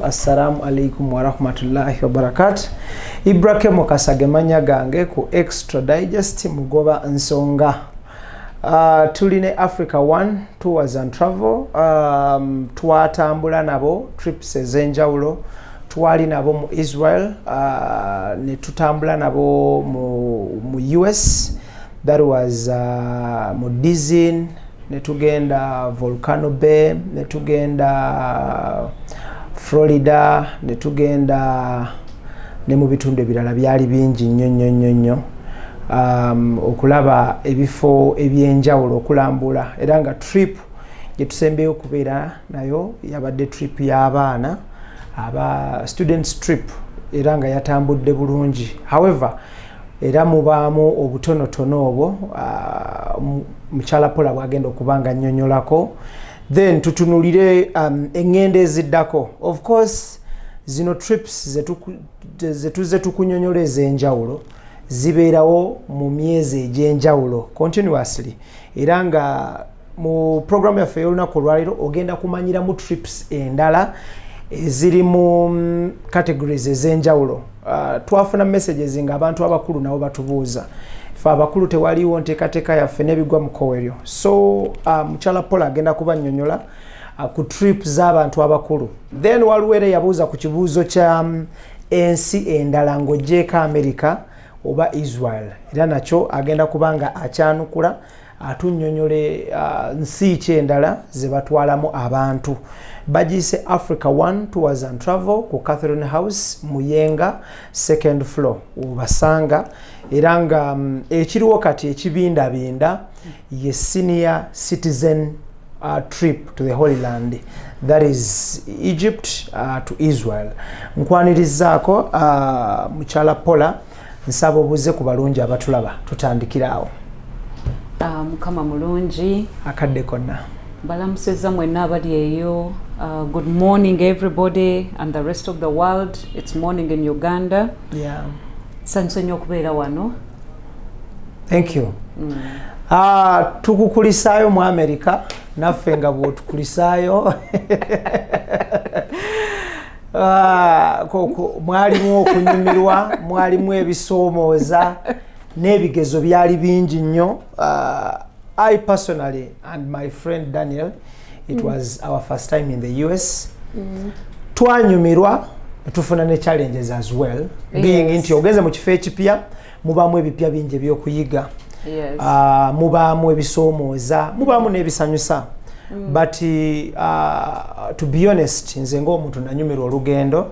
assalamu alaikum wa rahmatullahi wa barakatuh. Ibrake mukasage manya gange ku Extra Digest mugoba nsonga. Tuline Africa 1 tours and travel. Twatambula nabo trips ezenjawulo. Twali nabo mu Israel. Ne tutambula nabo mu US. That was mu Dizin. Netugenda Volcano Bay, netugenda Florida, netugenda ne mu bitundu ebirala byali bingi nnyo okulaba ebifo ebyenjawulo okulambula era nga trip gye tusembeyo okubeera nayo yabadde trip y'abaana aba students trip era nga yatambudde bulungi. However era mubaamu obutonotono obwo mukyala Paula bwagenda okubanga nnyonnyolako, then tutunulire engendo eziddako. Of course zino trips zetuze tukunyonnyola ez'enjawulo zibeerawo mu myezi egy'enjawulo continuously, era nga mu program yaffe y'olunaku olwaliro ogenda kumanyiramu trips endala eziri mu categories ez'enjawulo. Twafuna messages nga abantu abakulu nabo batubuuza fa abakulu tewaliwo nteekateeka yaffe n'ebigwa mu kkoweryo. So mukyala Paula agenda kubannyonnyola ku trip z'abantu abakulu. Then waliwo era yabuuza ku kibuuzo kya ensi endala ng'oggyeko America oba Israel, era nakyo agenda kubanga akyanukula atunnyonnyole nsi ki endala ze batwalamu abantu. Bagiyise Africa 1 tours and travel ku Catherine House Muyenga 2nd floor obasanga, era nga ekiriwo kati ekibindabinda ye senior citizen trip to the Holy Land, that is Egypt to Israel. Nkwanirizaako mukyala Paula nsaba obuze ku balungi abatulaba tutandikiraawo. Mukama mulungi akadde konna balamuseza mwenna abali eyo. Good morning everybody and the rest of the world. It's morning in Uganda. Yeah. Sansonyi okubeera wano. Thank you. Tukukulisaayo mu America naffe nga bw'otukulisaayo. Mwalimu okunyumirwa, mwalimu ebisoomooza n'ebigezo byali bingi nnyo. I personally and my friend Daniel, it was our first time in the US. Twanyumirwa, tufuna ne challenges as well. Being nti ogeze mu kifo ekipya mubaamu ebipya bingi by'okuyiga. Mubaamu ebisoomooza, mubaamu n'ebisanyusa. But to be honest, nze ng'omuntu nanyumirwa olugendo.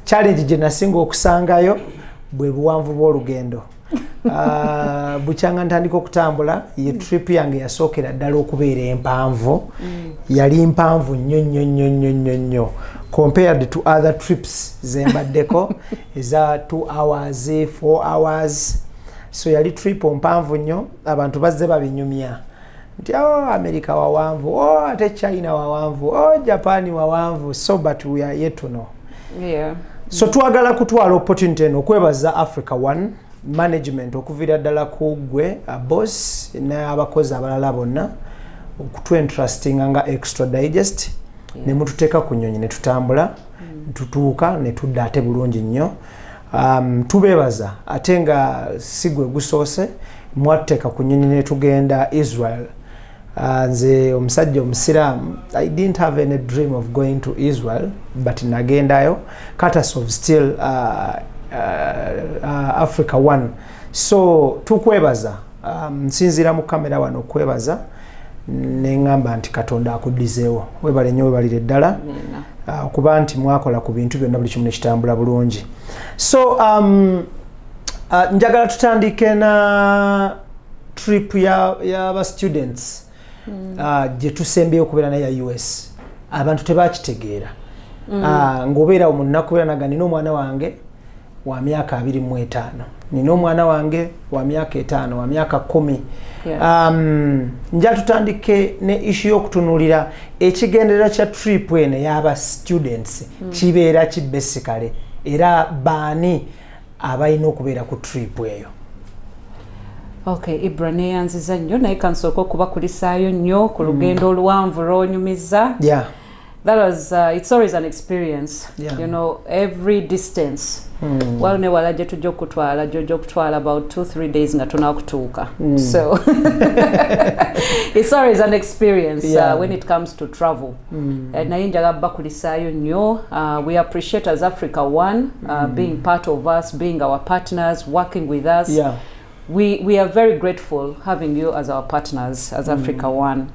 Challenge gye nasinga okusangayo bwe buwanvu bw'olugendo. Bukyanga ntandika okutambula ye trip yange yasookera ddala okubeera empanvu. Yali mpanvu nnyo compared to other trips zembaddeko eza 2 hours 4 hours. So yali trip mpanvu nnyo, abantu bazze babinyumya nti America wawanvu, ate China wawanvu, Japan wawanvu. So but we are yet to know. Yeah. So twagala kutwala opportunity eno okwebaza Africa 1 management okuviira ddala ku gwe boss n'abakozi abalala bonna okutu interesting nga Extra Digest. Ne mututeeka ku nnyonyi ne tutambula tutuuka ne tudda ate bulungi nnyo. Tubeebaza ate nga sigwe gusoose mwatuteeka ku nnyonyi ne tugenda Israel. Nze omusajja omusiraamu, I didn't have any dream of going to Israel, but nagendayo courtesy of still Africa 1. So tukwebaza, nsinzira mu kamera wano okwebaza neŋŋamba nti Katonda akuddizeewo. Webale nnyo, webalire ddala okuba nti mwakola ku bintu byonna buli kimu ne kitambula bulungi. So njagala tutandike na trip y'aba students gye tusembeyo okubeera naye ya US. Abantu tebakitegeera. Ng'obeera mu nnaku naga nina omwana wange wa myaka 25, nina omwana wange wa myaka 5, wa myaka 10. Nja tutandike ne issue y'okutunuulira ekigenderera kya trip eno y'aba students kibeera ki basically, era baani abalina okubeera ku trip eyo. Okay, Ibra neyanziza nnyo naye kansooka okubakulisaayo nnyo ku lugendo oluwanvu lw'onyumiza. Yeah. that was it's always an experience. Yeah. You know, every distance. Well, ne wala jetu jokutwala jokutwala about 2-3 days nga tunakutuuka. So it's always an experience when it comes to travel. Naye njaga bakulisaayo nnyo. We appreciate as Africa One being part of us, being our partners, working with us. Yeah. We are very grateful having you as our partners as Africa One.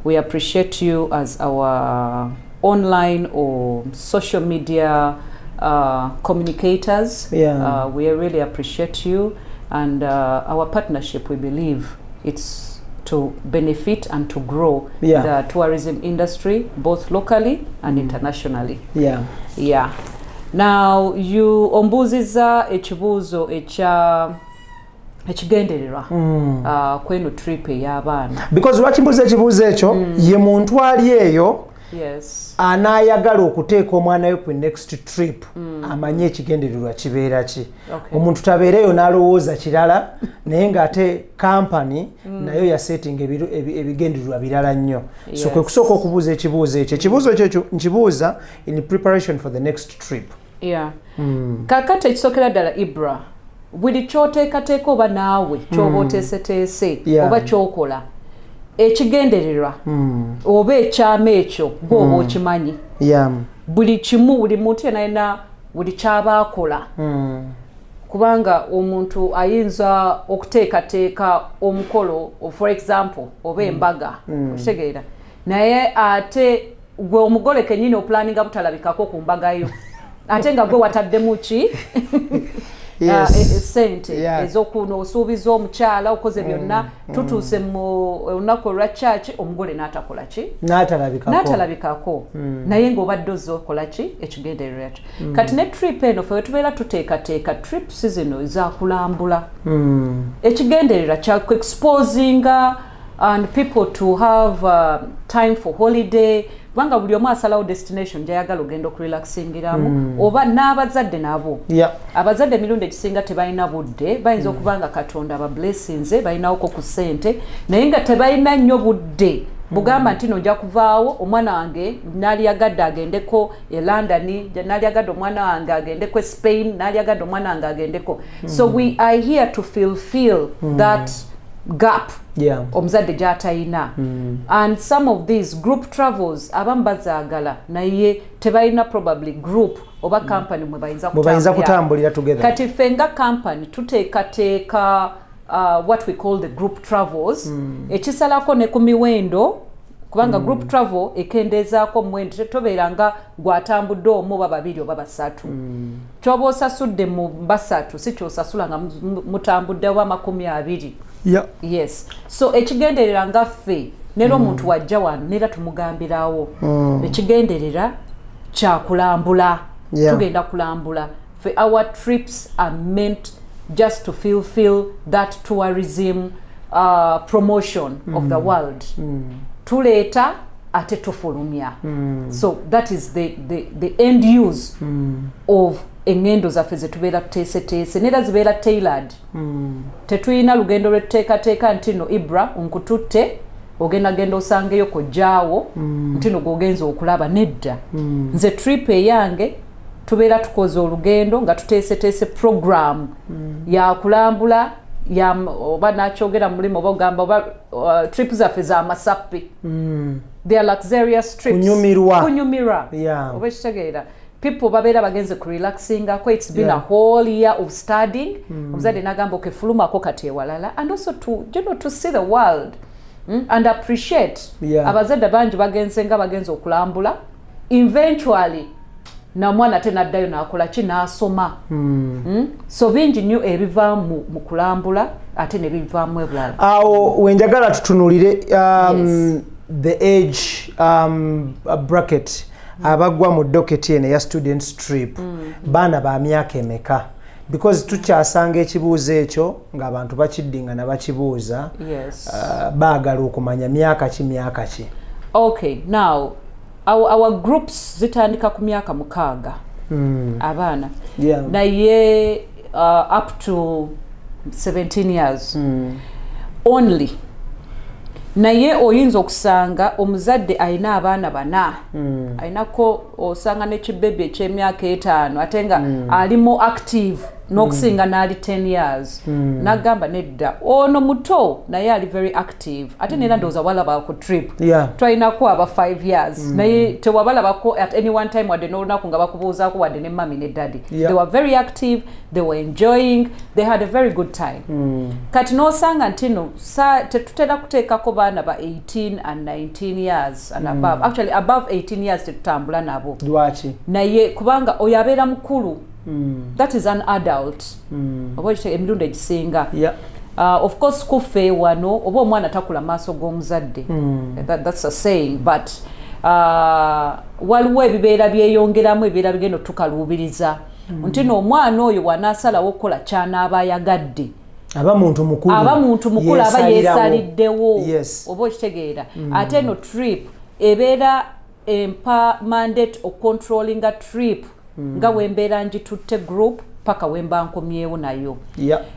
We appreciate you as our online or social media communicators. Yeah. We really appreciate you, and our partnership, we believe it's to benefit and to grow the tourism industry both locally and internationally. Yeah. Yeah. Now you ombuziza ekibuuzo ekigendererwa kweno trip ey'abaana, because lwakimbuza ekibuuzo ekyo ye muntu ali eyo anayagala okuteeka omwana we ku next trip amanye ekigendererwa kibeera ki. Omuntu tabeereyo n'alowooza kirala naye ng'ate kampani nayo yasetinga ebigendererwa birala nnyo. So kwe kusooka okubuuza ekibuuzo ekyo. Ekibuuzo ekyo nkibuuza in preparation for the next trip. Kakati ekisookera ddala Ibra, buli kyoteekateeka oba naawe ky'oba oteeseteese oba kyokola ekigendererwa oba ekyama ekyo gw'oba okimanyi. Buli kimu, buli muntu yenna buli ky'aba akola, kubanga omuntu ayinza okuteekateeka omukolo, for example oba embaga, okitegeera, naye ate gwe omugole kennyini opulaninga butalabikako ku mbaga yo ate nga gwe wataddemu ki sente ezokuno osuubiza omukyala okoze byonna tutuuse mu olunaku olwa church omugole n'atakola ki n'atalabikako naye ng'obadde ozokola ki ekigendererwa kyo. Kati ne trip eno fe tubeera tuteekateeka trips zino zakulambula, ekigendererwa kya exposinga and people to have time for holiday. Kubanga buli omu asalawo destination gy'ayagala ogenda okurelaxingiramu, oba n'abazadde nabo. Abazadde emirundi egisinga tebalina budde, bayinza okubanga Katonda aba blessings balinawoko ku ssente, naye nga tebalina nnyo budde bugamba nti nojja kuvaawo omwana wange nali yagadde agendeko e London, nali yagadde omwana wange agendeko e Spain, nali yagadde omwana wange agendeko. So we are here to fulfill that gap omuzadde gy'atayina. And some of these group travels abamu bazaagala naye tebalina probably group oba company mwe bayinza kutambulira together. Kati ffe nga company tuteekateeka what we call the group travels, ekisalako ne ku miwendo, kubanga group travel ekendeezaako muwendo tobeeranga gwatambudde omu oba babiri oba basatu. Kyoba osasudde mu basatu si kyosasula nga mutambudde oba 20. Yes. So ekigenderera nga ffe nero omuntu wajja wano nera tumugambirawo ekigenderera kya kulambula, tugenda kulambula. Our trips are meant just to fulfill that tourism promotion of the world. Tuleeta ate tufulumya. So that is the end use of engendo zaffe zetubeera tuteeseteese, nera zibeera tailored. Tetuyina lugendo lwetuteekateeka nti no Ibra nkututte ogenda osangeyo kojjaawo nti no gwogenza okulaba, nedda. Nze trip eyange tubeera tukoze olugendo nga tuteeseteese program ya kulambula oba nakyogera mulimu oba ogamba oba trip zaffe za masappi. They are luxurious trips. Kunyumirwa. Oba ekitegeera. People babeera bagenze ku relaxingako. It's been a whole year of studying. Omuzadde n'agamba okefulumako kati ewalala, and also to see the world and appreciate. Abazadde bangi bagenze okulambula, eventually na mwana ate n'addayo n'akola ki n'asoma. So bingi nnyo ebivaamu mu kulambula ate ne bivaamu ebulala. Awo wenjagala tutunulire the age bracket abagwa mu docket ene ya students trip baana ba myaka emeka, because tukyasanga ekibuuzo ekyo ng'abantu bakiddinga na bakibuuza baagala okumanya myaka ki. Okay, now our groups zitandika ku myaka 6 abaana naye up to 17 years only. naye oyinza okusanga omuzadde alina abaana bana alinako osanga nekibebi ekyemyaka 5 ate nga alimu active n'okusinga n'ali 10 years n'agamba nedda ono muto naye ali very active ate nera ndowooza walaba ku trip twalinako aba 5 years naye tewabalabako at any one time wadde n'olunaku nga bakubuuzaako wadde ne mami ne daddy they were very active, they were enjoying, they had a very good time kati n'osanga ntino tetutera kuteekako baana ba 18 and 19 years and above actually above 18 years tetutambula nabo naye kubanga oyo abeera mukulu that is an adult oba emirundi egisinga of course kuffe wano oba omwana takula maaso g'omuzadde that's a saying but waliwo ebibeera byeyongeramu ebibeera bigenda tukaluubiriza ntino omwana oyo wanaasalawo okukola kyanaaba ayagadde aba muntu mukulu aba yeesaliddewo oba okitegeera ate eno trip ebeera empa mandate ocontrolling a trip nga wembeera njitutte group paka wemba nkomyewo nayo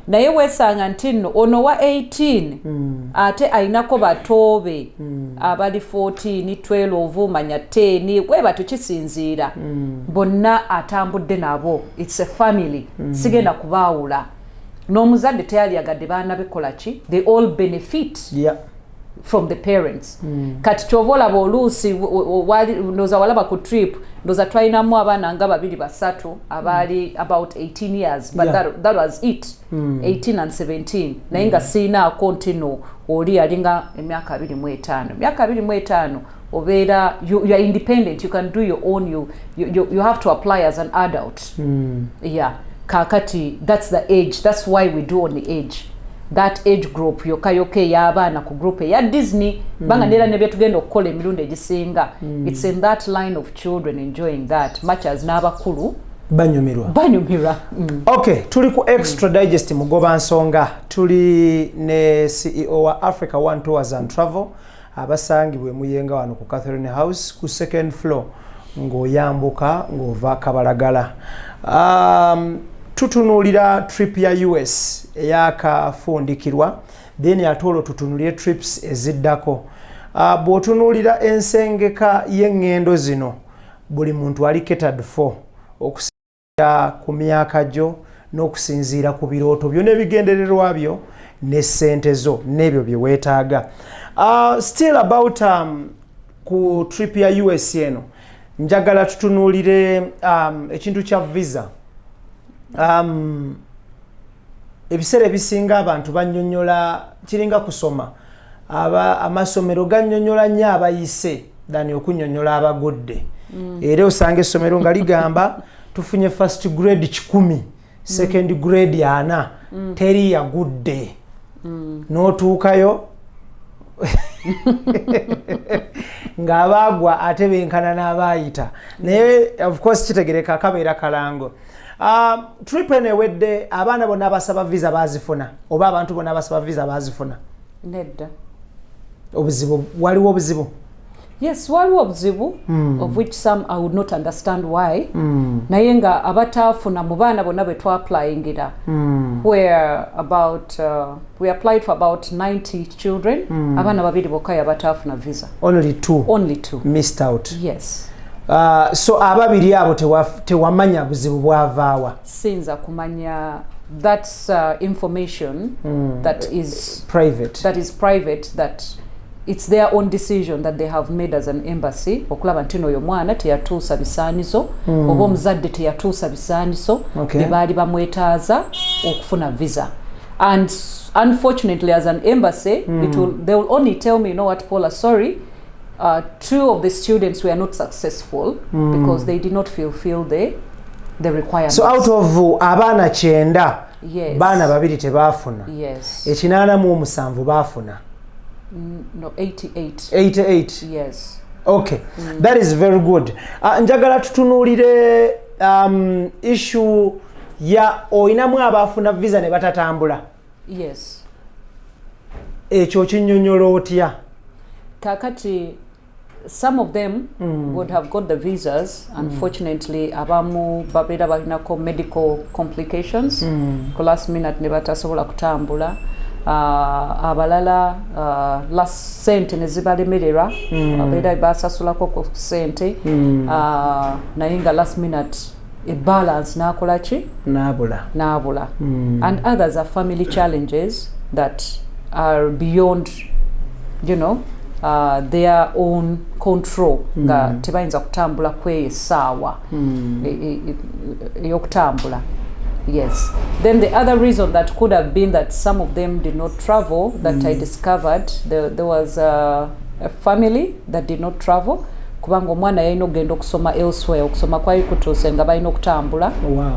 naye weesanga nti nno ono wa 18 ate aynako batoobe abali 14 12 manya 10 weba tukisinziira bonna atambudde nabo it's a family sigenda kubaawula n'omuzadde teyali yagadde baana bekola ki they all benefit from the parents kati kyova olaba oluusi ndoza walaba ku trip ndoza twalinamu abaana nga 2-3 abali about 18 years but that was it 18 and 17 naye nga siinaako ntino oli yalinga emyaka 25 obeera you are independent, you can do your own, you have to apply as an adult kakati that's the age, that's why we do on the age that age group yokayoke y'abaana ku group ya Disney banga nera ne byetugenda okukola emirundi egisinga it's in that line of children enjoying that much as n'abakulu banyumirwa okay tuli ku extra digest mugoba nsonga tuli ne CEO wa Africa One Tours and Travel abasangibwe muyenga wano ku Catherine House ku second floor ng'oyambuka ng'ova Kabalagala tutunulira trip ya US eyakafundikirwa then atolo tutunulire trips eziddako bw'otunulira ensengeka y'engendo zino buli muntu ali catered for okusinziira ku myaka gyo n'okusinziira ku birooto byo n'ebigendererwa byo ne ssente zo n'ebyo bye weetaaga still about ku trip ya US eno njagala tutunulire ekintu kya visa ebiseera ebisinga abantu bannyonnyola kiringa kusoma amasomero gannyonnyola nnyo abayise dani okunnyonnyola abagudde era osanga essomero nga ligamba tufunye first grade 10 second grade 4 teri yagudde n'otuukayo ng'abaagwa ate benkana n'abaayita naye of course kitegereka akabeera kalango trip enewedde abaana bonna abasaba visa bazifuna oba abantu bonna abasaba visa bazifuna nedda obuzibu waliwo obuzibu yes waliwo obuzibu of which some I would not understand why naye nga abataafuna mu baana bonna bwe twapplyingira where about we applied for about 90 children abaana babiri bokka abataafuna visa only two missed out yes so ababiri abo tewamanya buzibu bwavaawa sinza kumanya that's information that is private that it's their own decision that they have made as an embassy okulaba ntino oyo mwana teyatuusa bisaanizo oba omuzadde teyatuusa bisaanizo bye baali bamwetaaza okufuna visa and unfortunately as an embassy they will only tell me, you know what Paula, sorry, 2 of the students were not successful because they did not fulfill the requirements. So out of abaana 9 baana babiri tebaafuna ekinaana mu 7 baafuna no 88 yes okay that is very good njagala tutunuulire issue ya oyinamu abaafuna visa ne batatambula yes ekyo kinnyonnyola otya kakati some of them would have got the visas unfortunately abamu babeera balinako medical complications ku last minute ne batasobola kutambula abalala last sente ne zibalemerera abeera basasulako ku sente naye nga last minute a balance nakola ki nabula and others are family challenges that are beyond their own control nga tebayinza kutambula kweyo essaawa ey'okutambula. Yes. Then the other reason that could have been that some of them did not travel that I discovered, there was a family that did not travel kubanga omwana yalina okugenda okusoma elsewhere, okusoma kwali kutuuse nga balina okutambula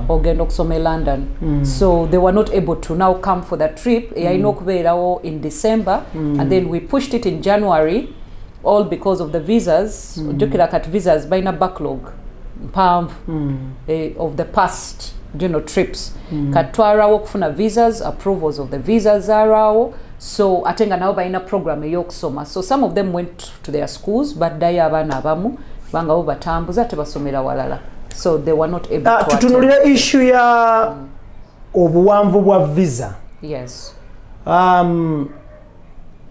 ogenda okusoma e London. So they were not able to now come for the trip yalina okubeerawo in December and then we pushed it in January all because of the visas. Ojjukira kati visas balina backlog mpanvu of the past trips. Katwarawo okufuna visas, approvals of the visas arawo. So atenga nabo balina program eyokusoma. So some of them went to their schools but dayo abaana abamu banga bo batambuza tebasomera walala. So they were not able to attend. Tutunulira issue ya obuwanvu bwa visa. Yes.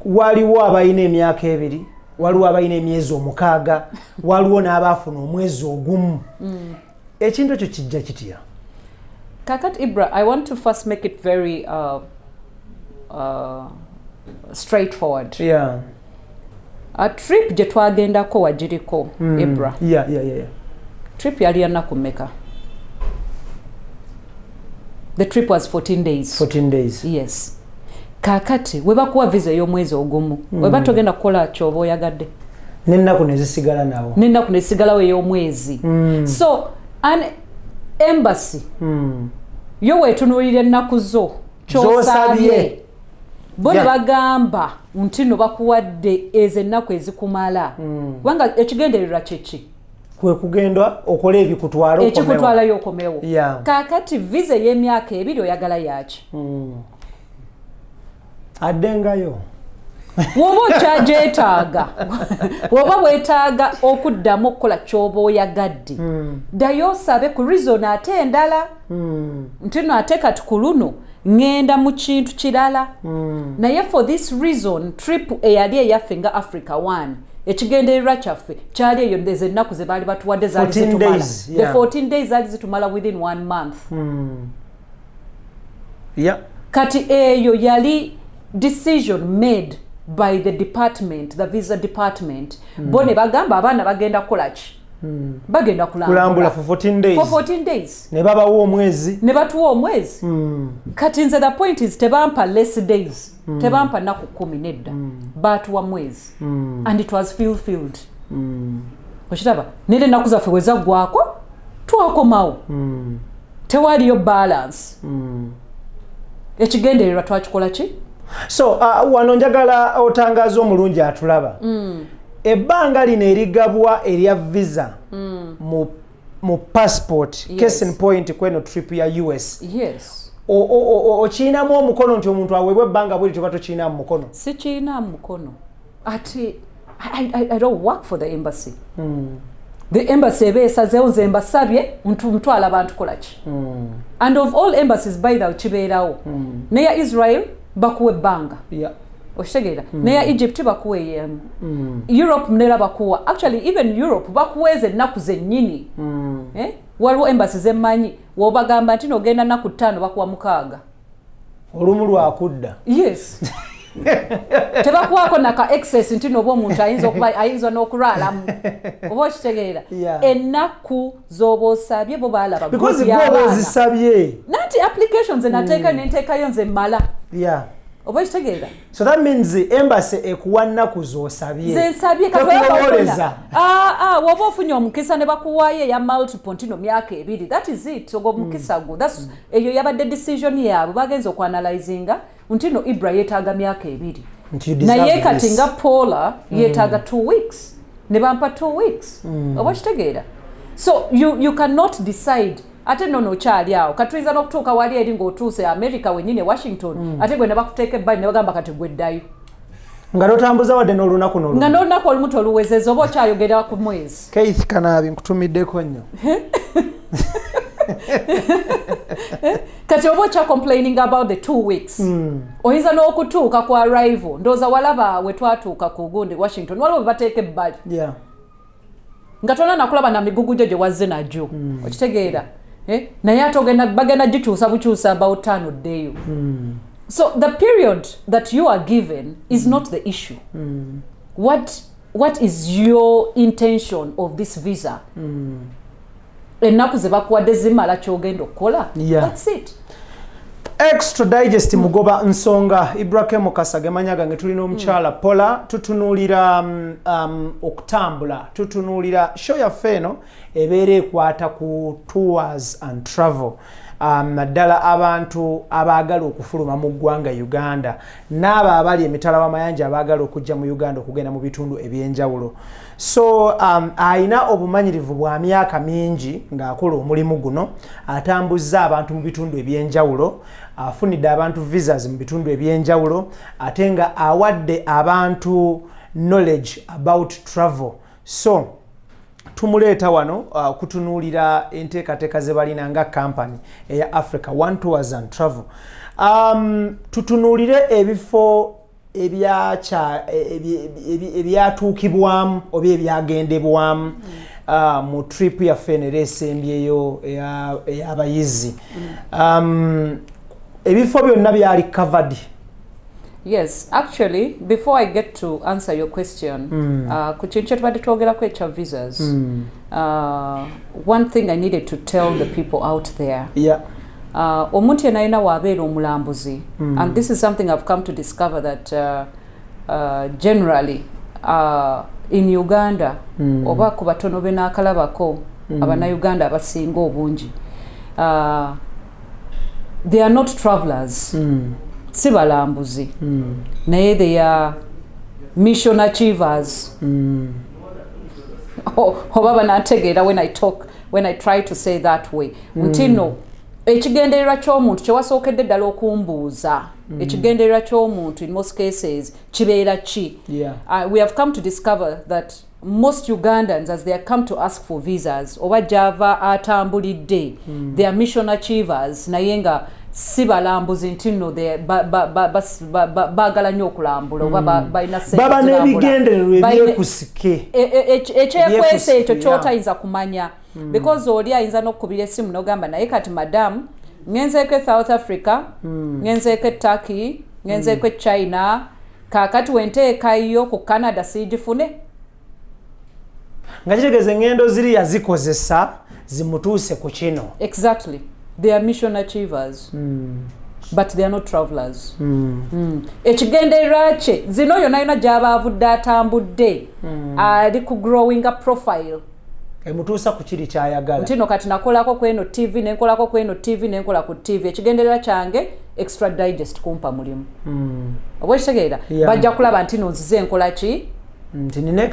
Waliwo abalina emyaka ebiri, waliwo abalina emyezi 6, waliwo n'abafuna omwezi ogumu. Ekintu ekyo kijja kitya? Kakat Ibra, I want to first make it very straightforward. Yeah. A trip gye twagendako wagiriko Ibra. Yeah. Trip yali ya nnaku mmeka? The trip was 14 days. 14 days. Yes. Kakati webakuwa visa y'omwezi ogumu. Weba togenda kukola kyoba oyagadde. N'ennaku ne zisigala nawo. N'ennaku ne zisigalawo ey'omwezi. So an embassy yo wetunuulira ennaku zo ky'osabye bo ne bagamba nti no bakuwadde ezo ennaku ezikumala kubanga ekigendererwa kyeki kwe kugenda okola ekikutwala y'okomewo. Kaakati visa y'emyaka 2 oyagala yaki addengayo woba okyagyetaaga woba weetaaga okuddamu okukola ky'oba oyagadde ddayo osabe ku reason ate endala nti no ate kati ku luno ngenda mu kintu kirala naye for this reason trip eyali eyaffe nga Africa 1 ekigendererwa kyaffe kyali eyo ndeze ennaku ze baali batuwadde zaali zitumala the 14 days zaali zitumala within 1 month. Kati eyo yali decision made by the department, the visa department. Bone bagamba abaana bagenda kolaki bagenda kulambula for 14 days. For 14 days. Ne babawo omwezi. Ne batuwa omwezi. Kati nze the point is tebampa less days. Tebampa naku 10 nedda. Batuwa mwezi. And it was fulfilled. Oshitaba nile naku zaffe weza gwako twakomawo. Tewaliyo balance. Ekigendererwa twakikola ki? So wano njagala otangaza omulungi atulaba. Ebbanga lino erigabwa erya visa mu passport. Case in point kweno trip ya US. Yes. Okiinamu omukono nti omuntu aweebwa ebbanga bweri tuba tokiinamu mukono? Si kiinamu mukono. Ati I don't work for the embassy. The embassy ebeesazeewo nze mbasabye mutwala abantu kolaki. And of all embassies by the kibeerawo. Neya Israel bakuwe ebbanga. Oshtegera. Neya Egypt bakuwe yemu. Europe mnera bakuwa. Actually even Europe bakuweze ennaku zennyini. Waliwo embassies emmanyi wobagamba nti nogenda nnaku 5 bakuwa 6. Olumu lwakudda. Yes. Tebakuwako naka excess nti noba omuntu ayinza n'okulwalamu oba okitegeera ennaku z'oba osabye bo baalaba because gwoba ozisabye nanti applications enateeka nenteekayo nze mmala oba okitegeera. So that means embassy ekuwa nnaku z'osabye nze nsabye katolowoleza woba ofunye omukisa ne bakuwaayo eya multiple ntino myaka 2 that is it ogwo omukisa gwo eyo yabadde decision yaabwe bagenza okuanalyzinga ntino Ibra yeetaaga myaka 2 naye kati nga Paula yeetaaga 2 weeks ne bampa 2 weeks oba kitegeera. So you cannot decide ate nono okyali awo katuyinza n'okutuuka wali eri ng'otuuse America wennyini Washington ate gwe ne bakuteeka ebbali ne bagamba kati gweddayo nga notambuza wadde n'olunaku n'olumu nga n'olunaku olumu toluwezeza oba okyayogera ku mwezi. Keith Kanaabi nkutumiddeko nnyo. Kati kati obocha complaining about the 2 weeks oyinza n'okutuuka ku arrival ndooza walaba we twatuuka ku gundi Washington waliwo bateeka ebbali nga tona nakulaba na migugu gye wazze najjo okitegeera naye ate bagenda gikyusa bukyusa about 5 ddeyo so the period that you are given is not the issue what is your intention of this visa ennaku ze bakuwadde zimala kyogenda okukola that's it. Extra digest mugoba nsonga Ibrahim Kasage manyaga nge tulina omukyala Paula tutunulira okutambula tutunulira show ya feno ebere ekwata ku tours and travel naddala abantu abaagala okufuluma mu ggwanga Uganda n'aba abali emitala w'amayanja abaagala okujja mu Uganda okugenda mu bitundu ebyenjawulo so ayina obumanyirivu bwa myaka mingi ng'akola omulimu guno atambuzza abantu mu bitundu ebyenjawulo afunidde abantu visas mu bitundu ebyenjawulo ate nga awadde abantu knowledge about travel so tumuleeta wano kutunuulira enteekateeka ze balina nga company eya Africa One Tours and Travel tutunuulire ebifo ebyatuukibwamu oba ebyagendebwamu mu trip yaffe eneeresembyeyo ey'abayizi ebifo byonna byali covered. Yes, actually, before I get to answer your question, visas. One thing I needed to tell the people out there. Yeah. Omuntu yenaina wabeera omulambuzi, and this is something I've come to discover that generally in Uganda, oba ku batono be naakalabako, abana-Uganda abasinga obungi, they are not travelers. Si balambuzi naye they are mission achievers oba banategeera when I try to say that way ntino ekigendererwa ky'omuntu kyewasookedde ddala okumbuuza ekigendererwa ky'omuntu in most cases kibeera ki we have come to discover that most Ugandans as they have come to ask for visas oba java atambulidde they are mission achievers naye nga si balambuzi ntino baagala nnyo okulambula oba balina baba n'ebigendererwa ebyekusike ekyekwesa ekyo ky'otayinza kumanya because oli ayinza n'okukubira essimu n'ogamba naye kati madamu ngenzeeko South Africa ngenzeeko Turkey ngenzeeko China kaakati wenteekayo ku Canada siigifune nga kitegeeza engendo ziri yazikozesa zimutuuse ku kino. Exactly. They are mission achievers, but they are not travelers. Ekigendererwa kye zino yonna yonna gy'aba avudde atambudde ali ku growing up profile emutuusa ku kiri ky'ayagala ntino kati nakolako ku eno TV nenkolako ku eno TV nenkola ku TV ekigendererwa kyange extra digest kumpa mulimu oba ekitegeera bajja kulaba nti no nzize enkola ki nti nina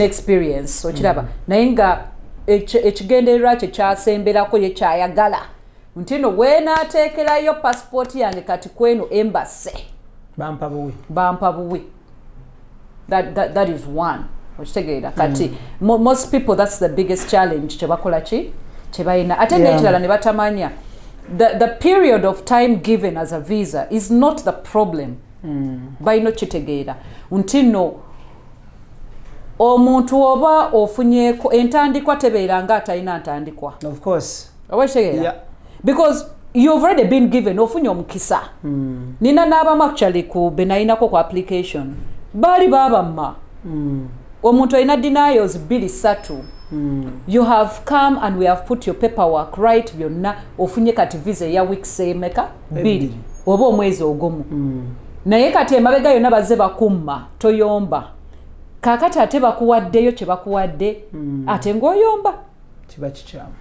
experience okiraba naye nga ekigendererwa kye kyasemberako ye kyayagala ntino weenaateekerayo passport yange kati kweno embassy bampa buwi that is one okitegeera kati most people that's the biggest challenge kyebakola ki kyebalina ate n'ekirala ne batamanya the period of time given as a visa is not the problem balina okitegeera ntino omuntu oba ofunyeeko entandikwa tebeera nga atalina ntandikwa of course oba ekitegeera because you've already been given ofunye omukisa nina n'abamu actually ku benayinako ku application baali baabamma omuntu alina denials 2-3 you have come and we have put your paperwork right byonna ofunye kati visa ya weeks emeka 2 oba omwezi ogumu naye kati emabega yonna bazze bakumma toyomba kakati ate bakuwaddeyo kye bakuwadde ate ng'oyomba kiba kikyamu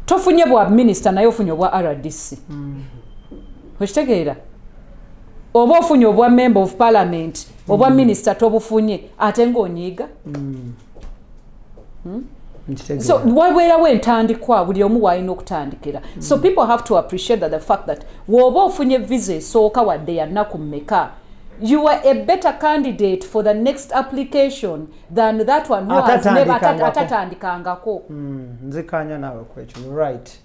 tofunye bwa minister naye ofunye obwa RDC okitegeera oba ofunye obwa member of parliament obwa minister tobufunye ate ng'onyiiga so wabeerawo entandikwa buli omu waalina okutandikira so people have to appreciate that the fact that woba ofunye visa esooka wadde ya nnaku mmeka you are a better candidate for the next application than that one who has never atatandikangako. Nzikanya nawe kwecho, right.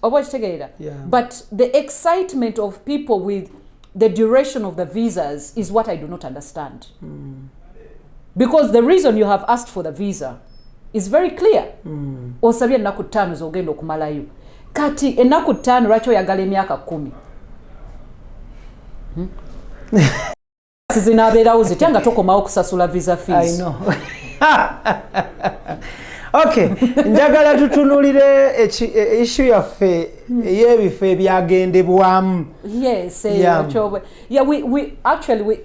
But the excitement of people with the duration of the visas is what I do not understand. Because the reason you have asked for the visa is very clear. Osabye ennaku 5 zogenda okumalayo. Kati ennaku 5 lwaki oyagala emyaka 10? Zinabeerawo zitya nga tokomawo kusasula visa fees. I know. Okay, njagala tutunulire issue yaffe ey'ebifo ebyagendebwamu. Yes, we actually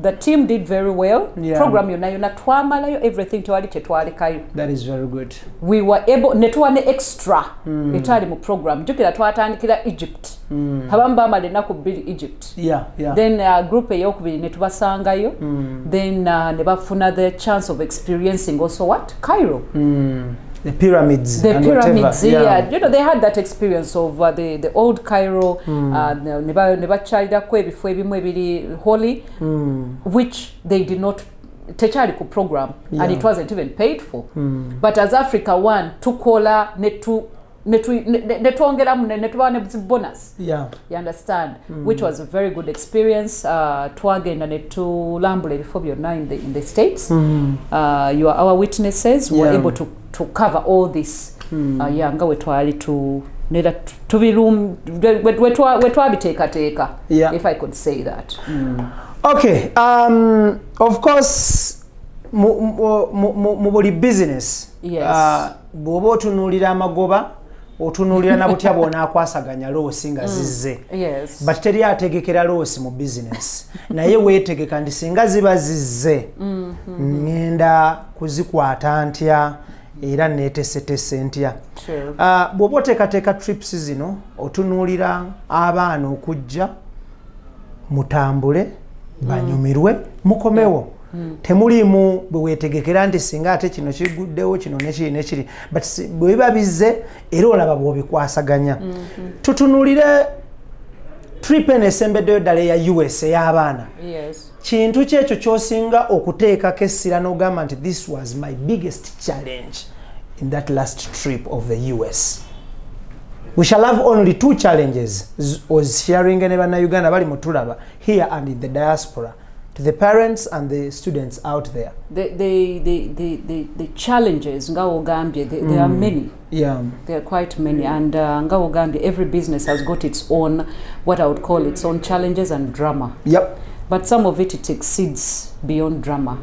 the team did very well. Program yona twamalayo everything twali tetwalekayo. That is very good. We were able netwane extra etwali mu program jukira twatandikira Egypt. Habamba amale naku bili Egypt. Then group eyokubiri netubasangayo. Then ne bafuna the chance of experiencing also what? Cairo. The pyramids. The pyramids, yeah. You know, they had that experience of the old Cairo, neba chalida kwe bifo ebimu ebiri holy, which they did not techari ku program, and it wasn't even paid for. But as Africa One, tukola netwongera netwane bonus. You understand? Which was a very good experience. Twagenda netulambule before byonna in the States. You are our witnesses. We were able to cover all this. Nga wetwali to neda tubirum wetwabiteeka if I could say that. Okay, of course mu buli business bw'oba otunuulira amagoba otunuulira na butya bw'ona akwasaganya loosi nga zizze. But teri ategekera loosi mu business. Naye weetegeka nti singa ziba zizze ngenda kuzikwata ntya era neetesetese ntya. Bw'oba oteekateeka trips zino otunuulira abaana okujja mutambule banyumirwe mukomewo. Temulimu bwe weetegekera nti singa ate kino kiguddewo kino nekiri but bwe biba bizze era olaba bw'obikwasaganya. Tutunuulire trip eneesembeddeyo ddala eya US ey'abaana. Kintu kyekyo ky'osinga okuteekako essira n'ogamba nti this was my biggest challenge in that last trip of the US. We shall have only 2 challenges, was sharing ne bannayuganda bali mutulaba here and in the diaspora, to the parents and the students out there. The challenges nga ogambye there are many. There are quite many, and nga ogambye every business has got its own, what I would call its own challenges and drama. But some of it exceeds beyond drama.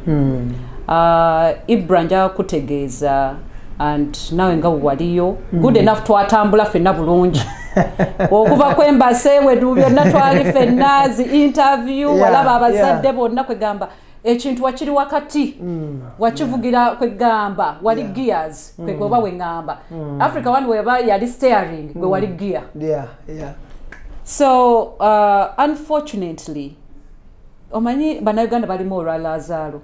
Ibranja kutegeeza and nawe nga waliyo good enough twatambula fenna bulungi okuva kwembase wedu byonna twali fenna zi interview walaba abazadde bonna kwegamba ekintu wakiri wakati wakivugira kwegamba wali gears kwegoba wengamba Africa One weba yali steering gwe wali gear. So unfortunately omanyi bannayuganda balimu olwa Lazaro.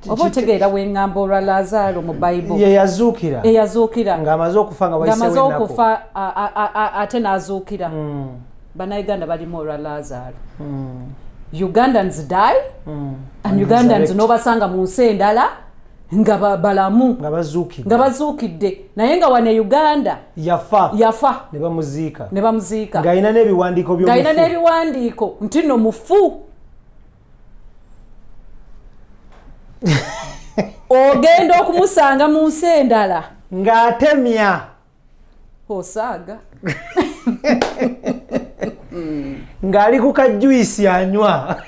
Oba otegeera wengamba olwa Lazaro mu Bible eyazuukira ng'amaze okufa nga wayisewo ennaku ate n'azuukira. Bannayuganda balimu olwa Lazaro. Ugandans die and Ugandans n'obasanga mu nsi endala nga balamu nga bazuukidde naye nga wane Uganda yafa ne bamuziika ng'alina n'ebiwandiiko nti nno mufu. Ogenda okumusanga mu nsi endala ng'atemya osaaga ng'ali ku kajjuisi anywa.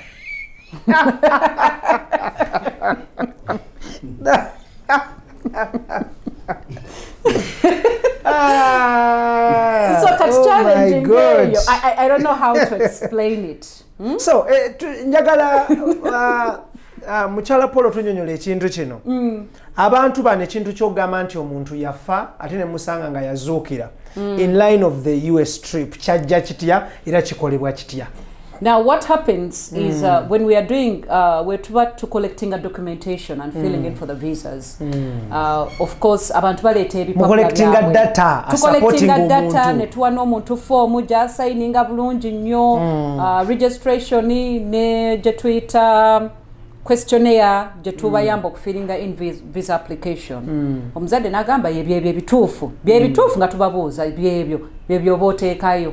So that's challenging. I don't know how to explain it. So njagala muchala Polo tunyonyola ekintu kino. Abantu bane ekintu ky'ogamba nti omuntu yafa ate ne musanga nga yazuukira in line of the US trip kyajja kitya era kikolebwa kitya. Now what happens is when we are doing we're to collecting a documentation and filling in for the visas. Of course abantu baleta ebipapula collecting data, supporting data ne tuwa n'omuntu form ja signinga bulungi nnyo registration ne je tweeta questionnaire je tubayamba okufilinga in visa application. Omuzadde nagamba yebyo ebituufu nga tubabuuza byebyo boteekayo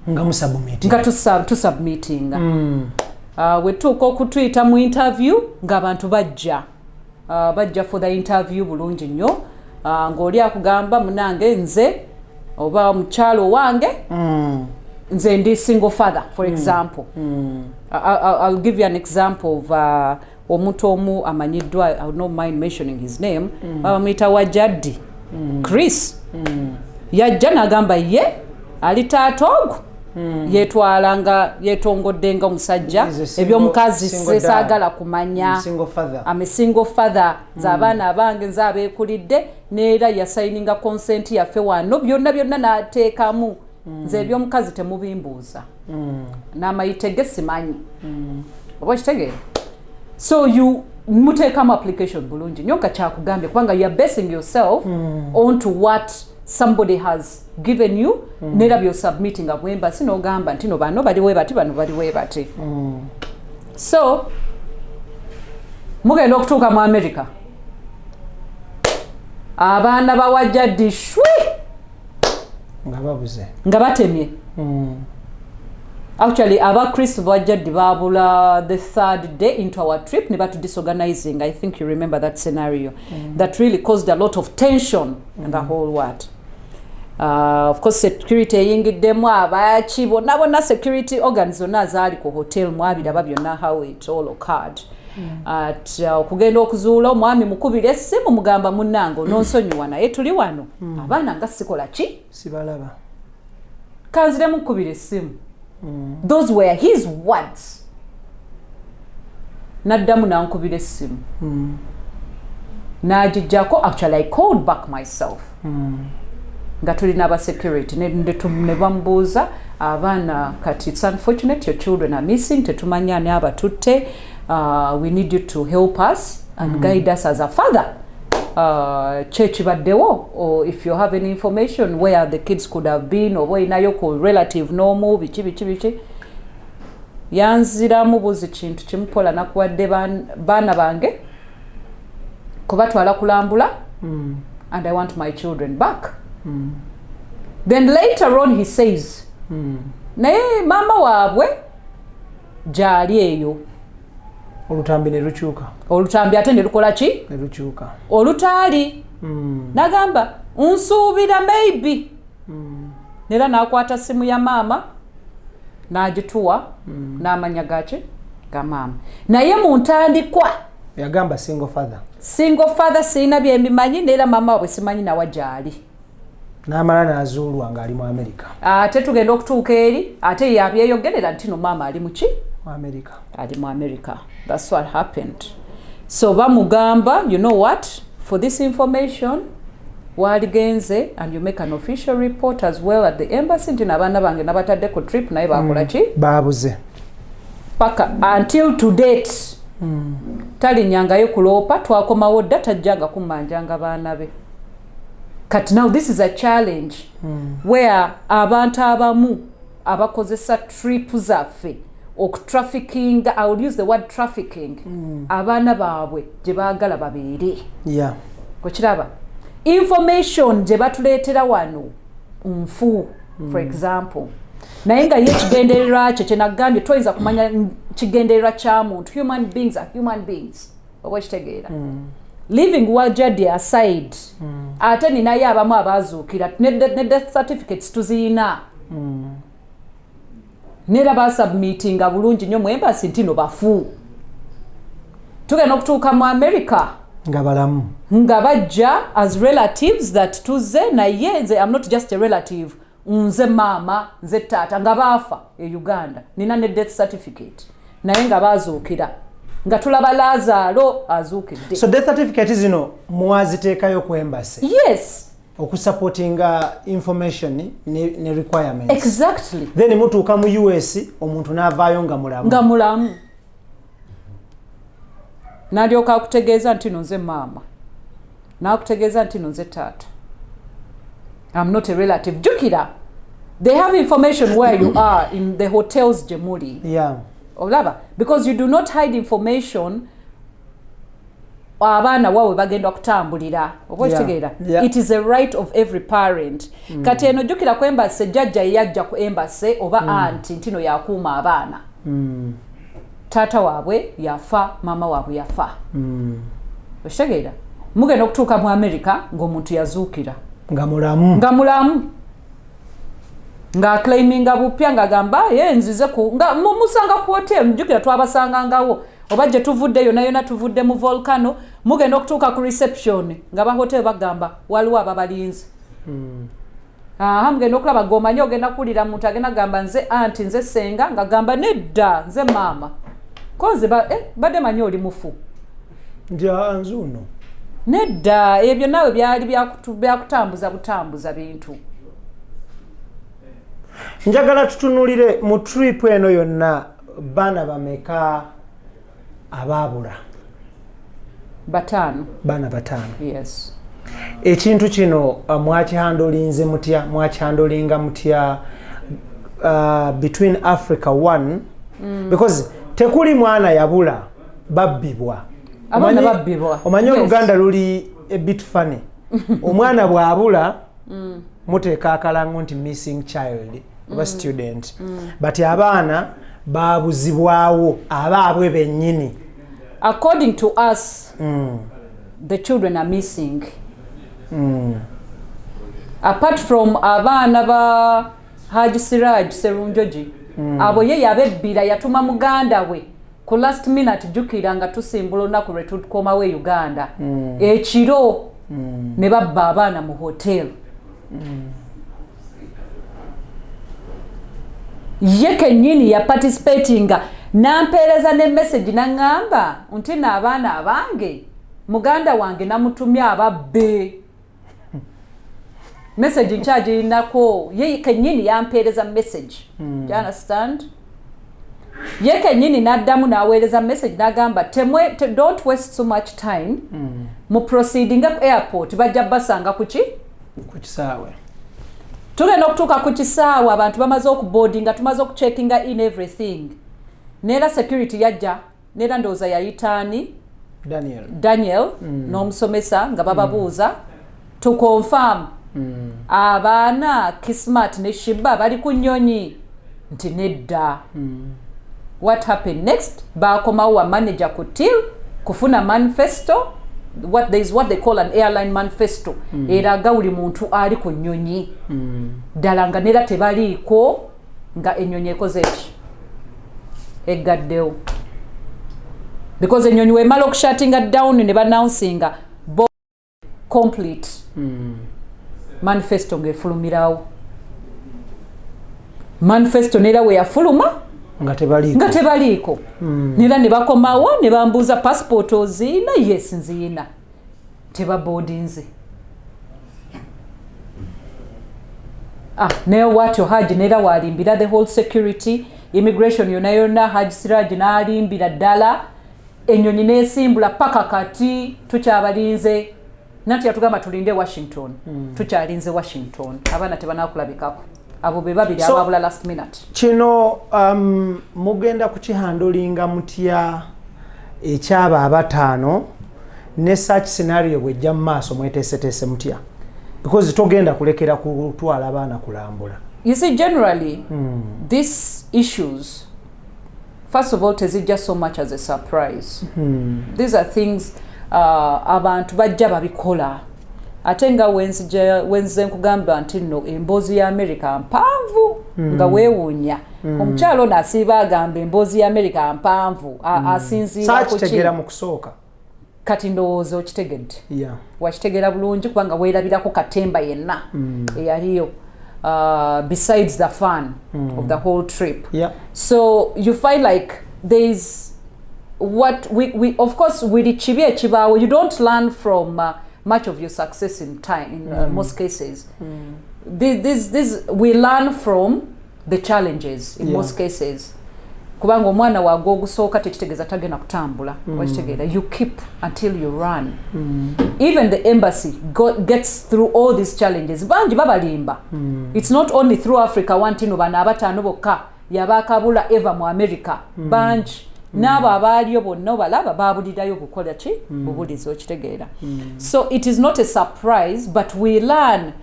nga musubmit nga tusubmitinga wetuuka okutuyita mu interview ng'abantu bajja for the interview bulungi nnyo ng'oli akugamba munange nze oba mukyalo wange nze ndi single father for example. I'll give you an example of omuntu omu amanyiddwa, I would not mind mentioning his name, bamuyita Wajaddi Chris yajja n'agamba ye ali taata ogu yetwalanga yetongoddenga omusajja ebyomukazi sesaagala kumanya I'm a single father z'abaana abange nze abeekulidde neera yasayininga consent yaffe wano byonna n'ateekamu nze ebyomukazi temubimbuuza n'amayitege simanyi oba kitegeera so you muteekamu application bulungi nnyo nga kyakugambye kubanga you are basing yourself onto what somebody has given you neera by'o submitting abwembaasi n'ogamba nti no bano baliwe bati bano baliwe bati so mugenda okutuuka mu America abaana bawajjaddi shwi nga batemye actually abakristo bawajjaddi babula the third day into our trip ne batu disorganizing. I think you remember that scenario that really caused a lot of tension in the whole world. Of course security eyingiddemu abaki bonna security organs zonna zaali ku hotel mwabiraba byonna how it all occurred. Okugenda okuzuula omwami mukubira essimu mugamba munnange nonsonyiwa naye tuli wano abaana nga sikola ki sibalaba kanzire mukubira essimu. Those were his words. Naddamu nankubira essimu najijjako. Actually I called back myself nga tulina aba security ne bambuuza abaana kati it's unfortunate your children are missing tetumanya ani abatutte. We need you to help us and guide us as a father. Church baddewo, or if you have any information where the kids could have been or where inayo ko relative no mu bichi yanziramu buzi kintu kimukola nakuwadde baana bange kubatwala kulambula and I want my children back. Then later on he says naye mama waabwe gyali eyo olutambi ne lukyuka. Olutambi ate ne lukola ki? Ne lukyuka. Olutaali. Nagamba nsuubira maybe. Nera nakwata simu ya mama n'agituwa n'amanya gaki ga mama. Naye mu ntandikwa yagamba single father. Single father sina bye mbimanyi nera mama we simanyi na wajali. N'amala n'azuulwa ng'ali mu America. Ate tugenda okutuuka eri ate yabyeyogerera nti no mama ali mu ki? America. Ali mu America. That's what happened. So bamugamba, you know what? For this information, waligenze and you make an official report as well at the embassy nti n'abaana bange nabatadde ku trip naye bakola ki? Baabuze. Paka until to date. Talinyangayo kuloopa twakomawo dda tajjanga kummanjanga baana be. Kati now this is a challenge where abantu abamu abakozesa trip zaffe trafficking, I would use the word trafficking. Abaana baabwe gye baagala babeere. Yeah. Kokiraba. Information gye batuleetera wano nfu for example. Naye nga ye kigendererwa kye nagambye toyinza kumanya kigendererwa kya muntu. Human beings are human beings. Oba kitegeera. Leaving Wajadi aside, ate ninaye abamu abazuukira ne death certificates tuziina. Nera ba submitting bulungi nnyo mu embassy ntino bafu. Tugenda okutuuka mu America nga balamu nga bajja as relatives that tuze naye nze I'm not just a relative, nze mama nze taata nga baafa e Uganda nina ne death certificate naye nga bazuukira nga tulaba Lazaro azuukidde. So death certificate zino mwaziteekayo ku embassy? Yes. okusupportinga information ne requirements. Exactly. Then mutuuka mu US omuntu n'avaayo nga mulamu. Nga mulamu. N'alyoka akutegeeza nti nze maama. N'akutegeeza nti nze taata. I'm not a relative. Jukira. They have information where you are in the hotels Jemuli. Yeah. Olaba. Because you do not hide information abaana wawe bagenda kutambulira. Okwekitegeera. Yeah. It is a right of every parent. Kati eno jukira ku embassy jjajja yajja ku embassy oba auntie ntino yakuuma abaana. Taata waabwe yafa, mama waabwe yafa. Okitegeera. Mugenda okutuuka mu America ng'omuntu yazuukira. Nga mulamu. Nga mulamu. Nga claiminga bupya nga gamba nzize ku nga musanga ku hotel mjukira twabasangangawo oba je tuvudde yona tuvudde mu volcano mugenda okutuuka ku reception nga ba hotel bagamba waliwo ababalinzi. Mugenda okulaba gomanyo ogenda kulira muntu agenda gamba nze auntie nze senga nga gamba nedda nze mama koze badde manyo oli mufu nja nzuno nedda ebyo nawe byali byakutambuza butambuza bintu. Njagala tutunulire mu trip eno yonna baana bameka abaabula? Batano. Baana batano. Yes. Ekintu kino mwakihandolinze mutya? Mwakihandolinga mutya between Africa one because tekuli mwana yabula babbibwa. Abaana babbibwa. Omanyi Uganda luli a bit funny. Omwana bwabula muteeka akalango nti missing child oba student. But abaana babuzibwawo abaabwe bennyini. According to us, the children are missing. Apart from abaana ba Haji Siraj Serunjoji, abo ye yabebbira yatuma muganda we ku last minute jukira nga tusimbula olunaku lwe tukomawo Uganda. Ekiro ne babba abaana mu hotel. Ye kenyini ya participatinga nampeereza ne message nangamba nti n'abaana abange muganda wange namutumya ababbe. Message nchaji nako ye kenyini yampeereza message. You understand? Ye kenyini naddamu naweereza message nagamba don't waste so much time. Mu proceeding up airport bajja basanga kuki kisaawe. Tugenda okutuuka ku kisaawe abantu bamaze okuboardinga tumaze okucheckinga in everything. Nera security yajja nera ndooza yayitaani Daniel n'omusomesa nga bababuuza to confirm abaana Kismat ne Shiba bali ku nnyonyi nti nedda. What happened next? Bakomawo wa manager ku till kufuna manifesto. There is what they call an airline manifesto. Eraga buli muntu ali ku nnyonyi. Ddala nga nera tebaliiko nga ennyonyi ekoze eki eggaddewo. Because ennyonyi wemala okushatinga down ne bannouncing complete manifesto ng'efulumirawo. Manifesto nera we yafuluma nga tebaliiko. Nera ne bakomawo ne bambuuza passport oziina? Yes nziina. Tebaboardinze. Naye watyo Haji nera walimbira the whole security immigration yonna Haji Siraj n'alimbira ddala ennyonyi n'esimbula paka kati tukyabalinze. Nati yatugamba tulinde Washington. Tukyalinze Washington. Abaana tebanakulabikako. Abo be babiri ababula last minute. Kino mugenda kukihandolinga mutya ekyaba abataano ne such scenario bwejja mu maaso mweteeseteese mutya? Because togenda kulekera kutwala abaana kulambula. You see, generally, these issues, first of all, tezijja so much as a surprise. These are things abantu bajja babikola. Ate nga wenze nkugamba nti nno emboozi ya America mpanvu nga weewuunya. Omukyalo n'asiiba agamba emboozi ya America mpanvu asinziira ku kitegera mu kusooka. Kati ndowooza okitegedde. Wakitegera bulungi kubanga weerabirako Katemba yenna eyaliyo. Besides the fun of the whole trip. So you find like there's what we of course with Chibie Chibao, you don't learn from much of your success in time in most cases. This we learn from the challenges in most cases. Kubanga omwana wago ogusooka tekitegeeza tagenda kutambula. Wakitegeera, you keep until you run. Even the embassy gets through all these challenges. Banji babalimba. It's not only through Africa wantino bana abataano bokka yabakabula eva mu America. Banji n'abo abaaliyo bonna balaba baabulirayo bukola ki bubulizi okitegeera. So it is not a surprise, but we learn.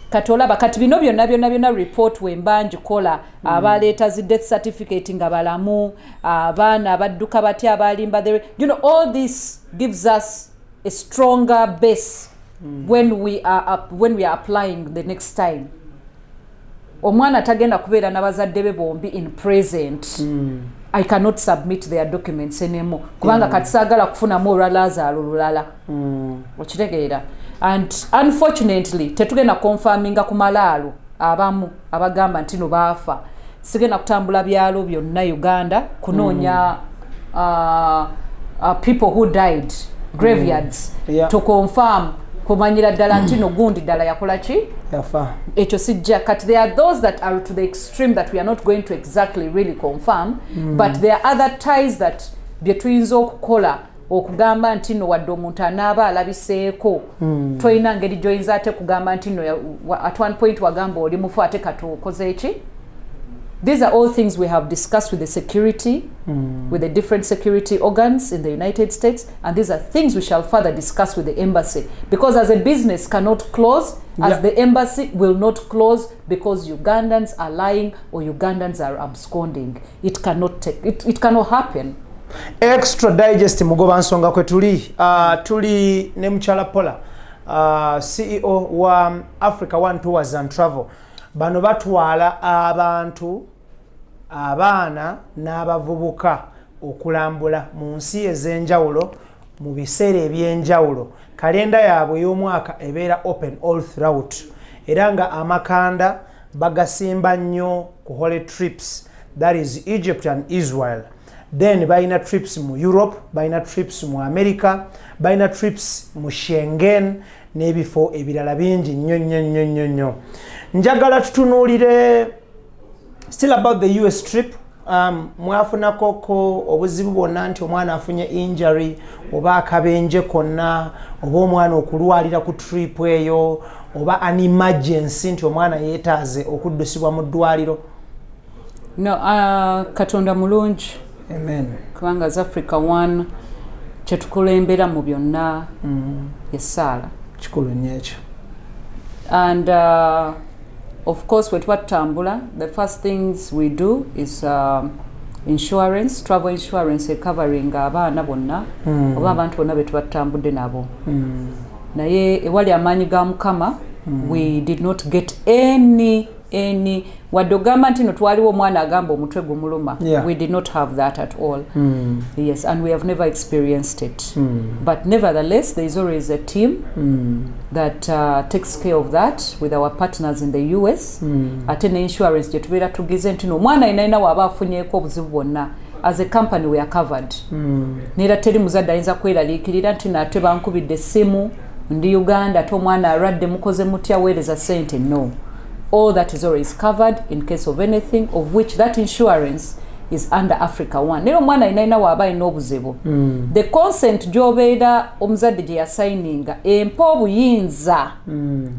Katolaba kati bino byonna report wembanji kola abaleeta zi death certificate nga balamu abaana abadduka batya abalimba there, you know, all this gives us a stronger base when we are applying the next time. Omwana tagenda kubeera n'abazadde be bombi in present. I cannot submit their documents anymore kubanga kati saagala kufunamu olwalazaalo olulala okitegeera. And unfortunately tetugenda confirminga ku malaalo abamu abagamba nti no baafa. Sigenda kutambula byalo byonna Uganda kunoonya people who died graveyards to confirm kumanyira ddala nti no gundi ddala yakola ki yafa. Ekyo sijja kati there are those that are to the extreme that we are not going to exactly really confirm, but there are other ties that byetuyinza okukola okugamba nti no wadde omuntu anaaba alabiseeko toyina ngeri gy'oyinza ate kugamba nti no at one point wagamba oli mufu ate katuukoze eki. These are all things we have discussed with the security, with the different security organs in the United States, and these are things we shall further discuss with the embassy, because as a business cannot close, as the embassy will not close because Ugandans are lying or Ugandans are absconding. It cannot take it cannot happen. Extra digest mugoba nsonga kwe tuli ne mchala Paula CEO wa Africa One Tours and Travel. Bano batwala abantu abaana n'abavubuka okulambula mu nsi ez'enjawulo mu biseera ebyenjawulo. Kalenda yaabwe y'omwaka ebeera open all throughout, era nga amakanda bagasimba nnyo ku holiday trips, that is Egypt and Israel. Then baina trips mu Europe, baina trips mu America, baina trips mu Schengen n'ebifo ebirala bingi nnyo. Njagala tutunuulire still about the US trip. Mwafuna koko obuzibu bwonna nti omwana afunye injury oba akabenje konna oba omwana okulwalira ku trip eyo oba an emergency nti omwana yeetaaze okuddusibwa mu ddwaliro? No, Katonda mulungi. Amen. Kubanga as Africa One kyetukulembera mu byonna essaala. Kikulu nnyo ekyo. And of course, with what tambula, the first things we do is insurance, travel insurance, covering abaana bonna, oba abantu bonna betu batambudde nabo. Naye ewali amaanyi ga Mukama, we did not get any wadde ogamba nti no twaliwo omwana agamba omutwe gumuluma. We did not have that at all. Yes, and we have never experienced it. But nevertheless, there is always a team that takes care of that with our partners in the US. Ate ne insurance gye tubeera tugize nti no omwana inaina waba afunyeeko obuzibu bwonna, as a company we are covered. Neera teri muzadde ayinza kweraliikirira nti nate bankubidde essimu ndi Uganda ate omwana alwadde mukoze mutya weereza ssente. No. All that is always covered in case of anything, of which that insurance is under Africa One. Nero mwana inaina waba ina obuzibu. The consent gy'obeera omuzadde gye yasayininga empa obuyinza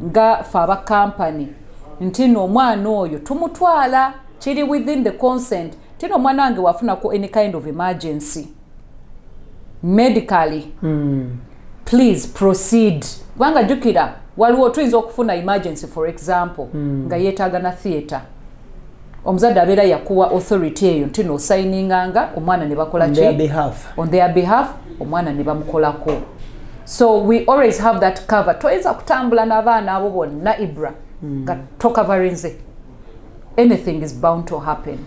nga faba company nti no omwana oyo tumutwala kiri within the consent. Tino omwana wange wafunako any kind of emergency medically, please proceed. Kubanga jukira waliwo tuyinza okufuna emergency, for example nga yeetaaga na theatre, omuzadde abeera yakuwa authority eyo nti no signinganga omwana ne bakola on their behalf omwana ne bamukolako. So we always have that cover. Toyinza kutambula n'abaana abo bonna Ibra nga tokavarinze. Anything is bound to happen.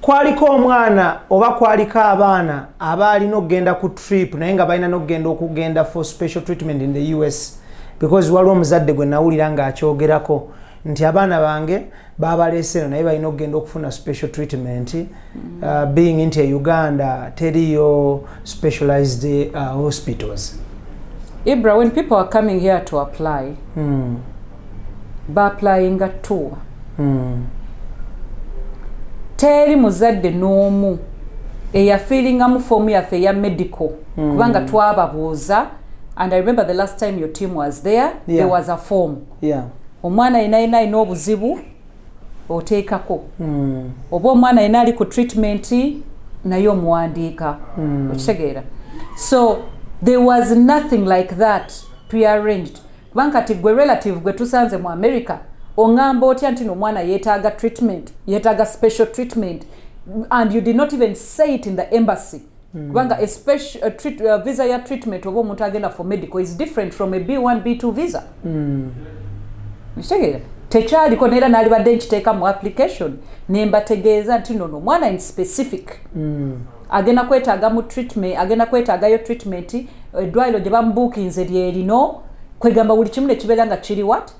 Kwaliko omwana oba kwaliko abaana abaalina okugenda ku trip naye nga balina n'okugenda okugenda for special treatment in the US, because waliwo omuzadde gwe nawulira ng'akyogerako nti abaana bange baabaleesero naye balina okugenda okufuna special treatment. Being into Uganda teriyo specialized hospitals. Ibra, when people are coming here to apply, applying a tour. Teri muzadde n'omu eyafiiringamu foomu yaffe eya medical kubanga twababuuza, and I remember the last time your team was there, there was a form. Omwana ayina obuzibu oteekako, oba omwana ayina ali ku treatment naye omuwandiika, okitegeera. So there was nothing like that prearranged. Kubanga kati gwe relative gwe tusanze mu America ongamba otya nti omwana yeetaaga treatment, yeetaaga special treatment, and you did not even say it in the embassy. Kubanga a special visa ya treatment oba omuntu agenda for medical is different from a B1, B2 visa. Mshtegera tekyaliko neera nalibadde nkiteeka mu application nembategeeza nti nono mwana in specific agenda kwetaaga mu treatment, agenda kwetaagayo treatment, eddwaliro gye bamubuukinze lyerino, kwegamba buli kimu ne kibeera nga kiri what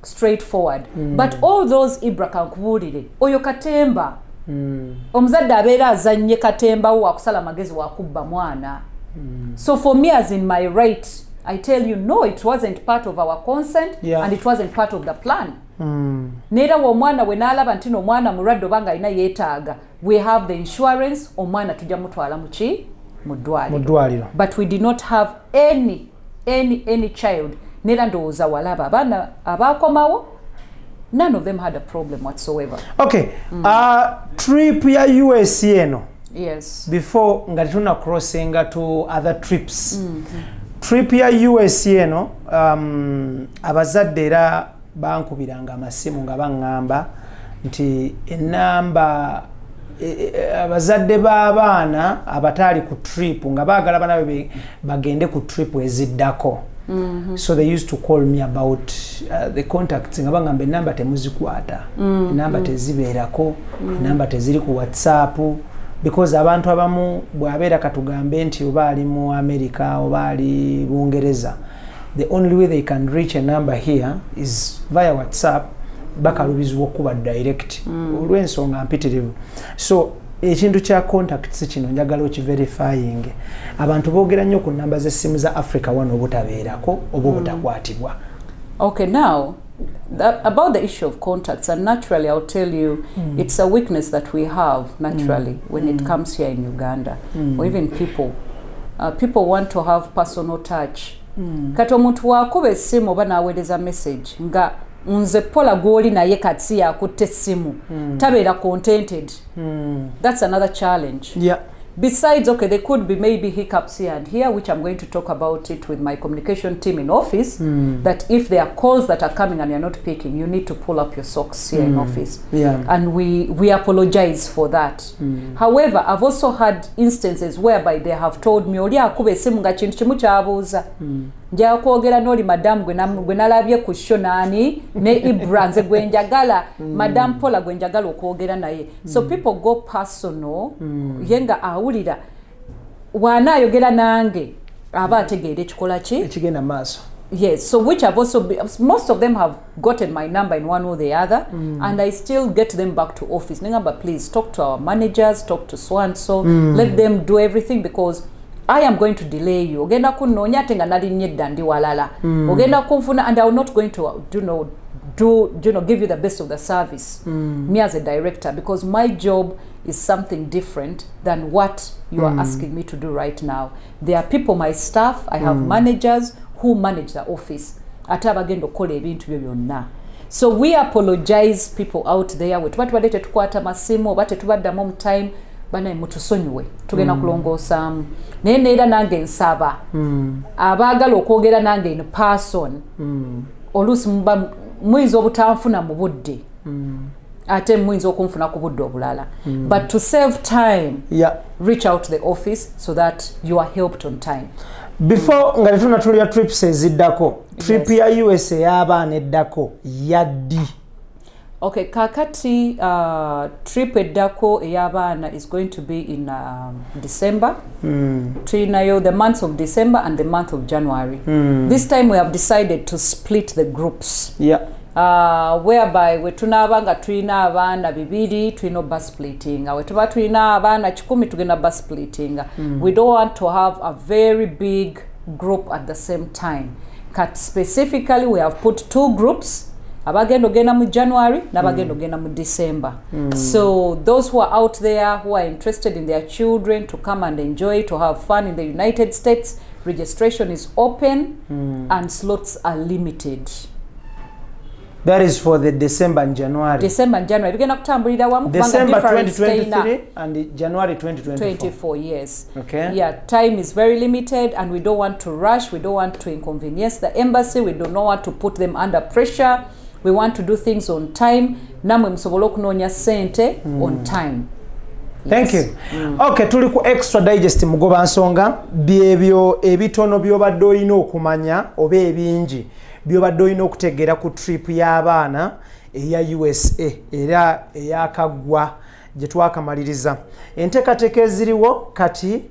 straightforward. But all those Ibra kankubuulire oyo katemba, omuzadde abeera azannye katemba wo akusala amagezi wakubba mwana. So for me as in my right, I tell you, no, it wasn't part of our consent, and it wasn't part of the plan. Neera w'omwana we naalaba nti omwana mulwadde obanga alina yeetaaga, we have the insurance, omwana tujja mutwala mu ddwaliro. But we did not have any child. Neera ndowooza walaba abaana abaakomawo, none of them had a problem whatsoever. Okay. Trip ya US eno. Yes. Before nga tuna crossing to other trips. Trip ya US eno, abazadde era bankubiranga amasimu nga baŋŋamba nti enamba abazadde b'abaana abataali ku trip nga baagala abaana bagende ku trip eziddako. So they used to call me about the contacts nga bangamba enamba temuzikwata, enamba tezibeerako, enamba teziri ku WhatsApp, because abantu abamu bw'abeera katugambe nti oba ali mu America oba ali Bungereza, the only way they can reach a number here is via WhatsApp, bakalubizibwa okuba direct olw'ensonga mpitirivu. So ekintu kya contacts kino njagala okiverifying. Abantu boogera nnyo ku namba z'essimu za Africa wano obutabeerako oba obutakwatibwa. Okay, now about the issue of contacts, and naturally I'll tell you it's a weakness that we have naturally when it comes here in Uganda, or even people want to have personal touch. Kati omuntu wakuba essimu oba n'aweereza message nga nze pola gwoli naye kati yakutte essimu tabeera contented. That's another challenge. Besides, okay, there could be maybe hiccups here and here, which I'm going to talk about it with my communication team in office, that if there are calls that are coming and you're not picking, you need to pull up your socks here in office. And we apologize for that. However, I've also had instances whereby they have told me, oli akube esimu nga kintu kimu kyabuuza. Nja kwogera n'oli madam gwe nalabye ku show nani ne Ibra nze gwe njagala, madam Paula gwe njagala okwogera naye. So people go personal, yenga awulira wanaayogera nange aba ategeera ekikola ki ekigenda maaso. Yes, so which have also been, most of them have gotten my number in one or the other, and I still get them back to office. Nengamba, please talk to our managers, talk to so and so, let them do everything, because I am going to delay you. Ogenda kunonya tenga nali nyedda ndi walala. Ogenda kunfuna, and I'm not going to give you the best of the service. Me as a director, because my job is something different than what you are asking me to do right now. There are people, my staff, I have managers who manage the office. Ate abagenda okukola ebintu byo byonna. So we apologize people out there. Wetuba tubadde tetukwata masimu oba tetubaddamu mu time, bana mutusonyiwe tugenda kulongoosamu. Naye neera nange nsaba abaagala okwogera nange in person, oluusi muyinza obutanfuna mu budde, ate muyinza okunfuna ku budde obulala. But to save time, reach out to the office so that you are helped on time. Before nga tunatulya trips eziddako, trip ya USA y'abaana eddako yaddi. Okay, kakati trip eddako ey'abaana is going to be in December. Tulinayo the months of December and the month of January. This time we have decided to split the groups. Whereby we tunaabanga tulina abaana 2 tulina bus splitting. We tuba tulina abaana 10 tugenda bus splitting. We don't want to have a very big group at the same time. Kat specifically we have put 2 groups. Abagenda ogenda mu January n'abagenda ogenda mu December. So those who are out there who are interested in their children to come and enjoy, to have fun in the United States, registration is open and slots are limited. That is for the December and January. December and January. Begenda kutambulira wamu December 2023 and January 2024. 24, yes. Okay. Yeah, time is very limited and we don't want to rush. We don't want to inconvenience the embassy. We do not want to put them under pressure. We want to do things on time. Namwe msobola okunonya sente on time. Thank you. Okay, tuli ku extra digest mugoba nsonga byebyo ebitono byobadde olina okumanya oba ebingi byobadde olina okutegeera ku trip y'abaana eya USA era eyakaggwa gye twakamaliriza. Enteekateeka eziriwo kati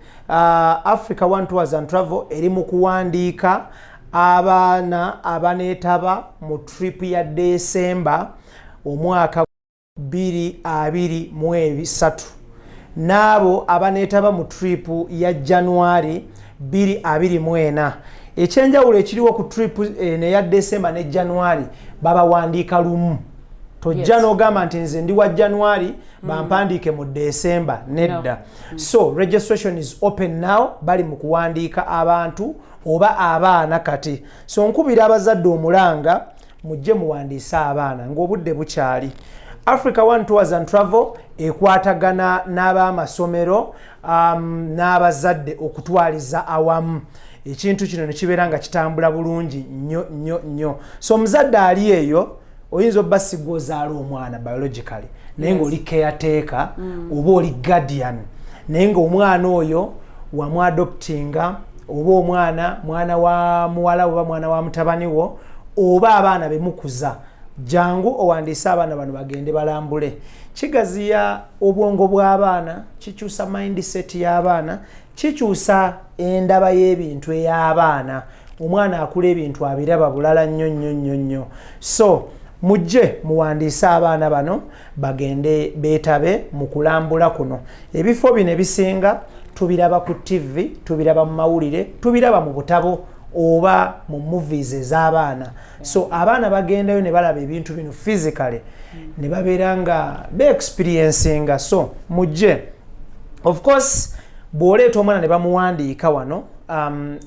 Africa One Tours and Travel eri mu kuwandiika abaana abaneetaba mu trip ya December omwaka 2023 n'abo abaneetaba mu trip ya January 2024. Ekyenjawulo ekiriwo ku trip ne ya December ne January babawandiika lumu. Tojja n'ogamba nti nze ndi wa January bampandiike mu December nedda. So registration is open now, bali mu kuwandiika abantu oba abaana kati. So nkubira abazadde omulanga mujje muwandiise abaana ng'obudde bukyali. Africa One Tours and Travel ekwatagana n'abamasomero n'abazadde okutwaliza awamu. Ekintu kino ne kibeera nga kitambula bulungi nnyo. So omuzadde ali eyo oyinza obba sigwa ozaala omwana biologically naye ng'oli caretaker oba oli guardian naye ng'omwana oyo wamwadoptinga oba mwana wa muwala oba mwana wa mutabani wo oba abaana bemukuza jangu owandiise abaana bano bagende balambule. Kigaziya obwongo bw'abaana, kikyusa mindset y'abaana, kikyusa endaba y'ebintu ey'abaana. Omwana akula ebintu abiraba bulala nnyo. So mujje muwandiise abaana bano bagende beetabe mu kulambula kuno. Ebifo bino ebisinga tubiraba ku TV, tubiraba mu mawulire, tubiraba mu butabo oba mu movies ez'abaana. So abaana bagendayo ne balaba ebintu bino physically ne babeera nga experiencing. So mujje, of course bw'oleeta omwana ne bamuwandiika wano,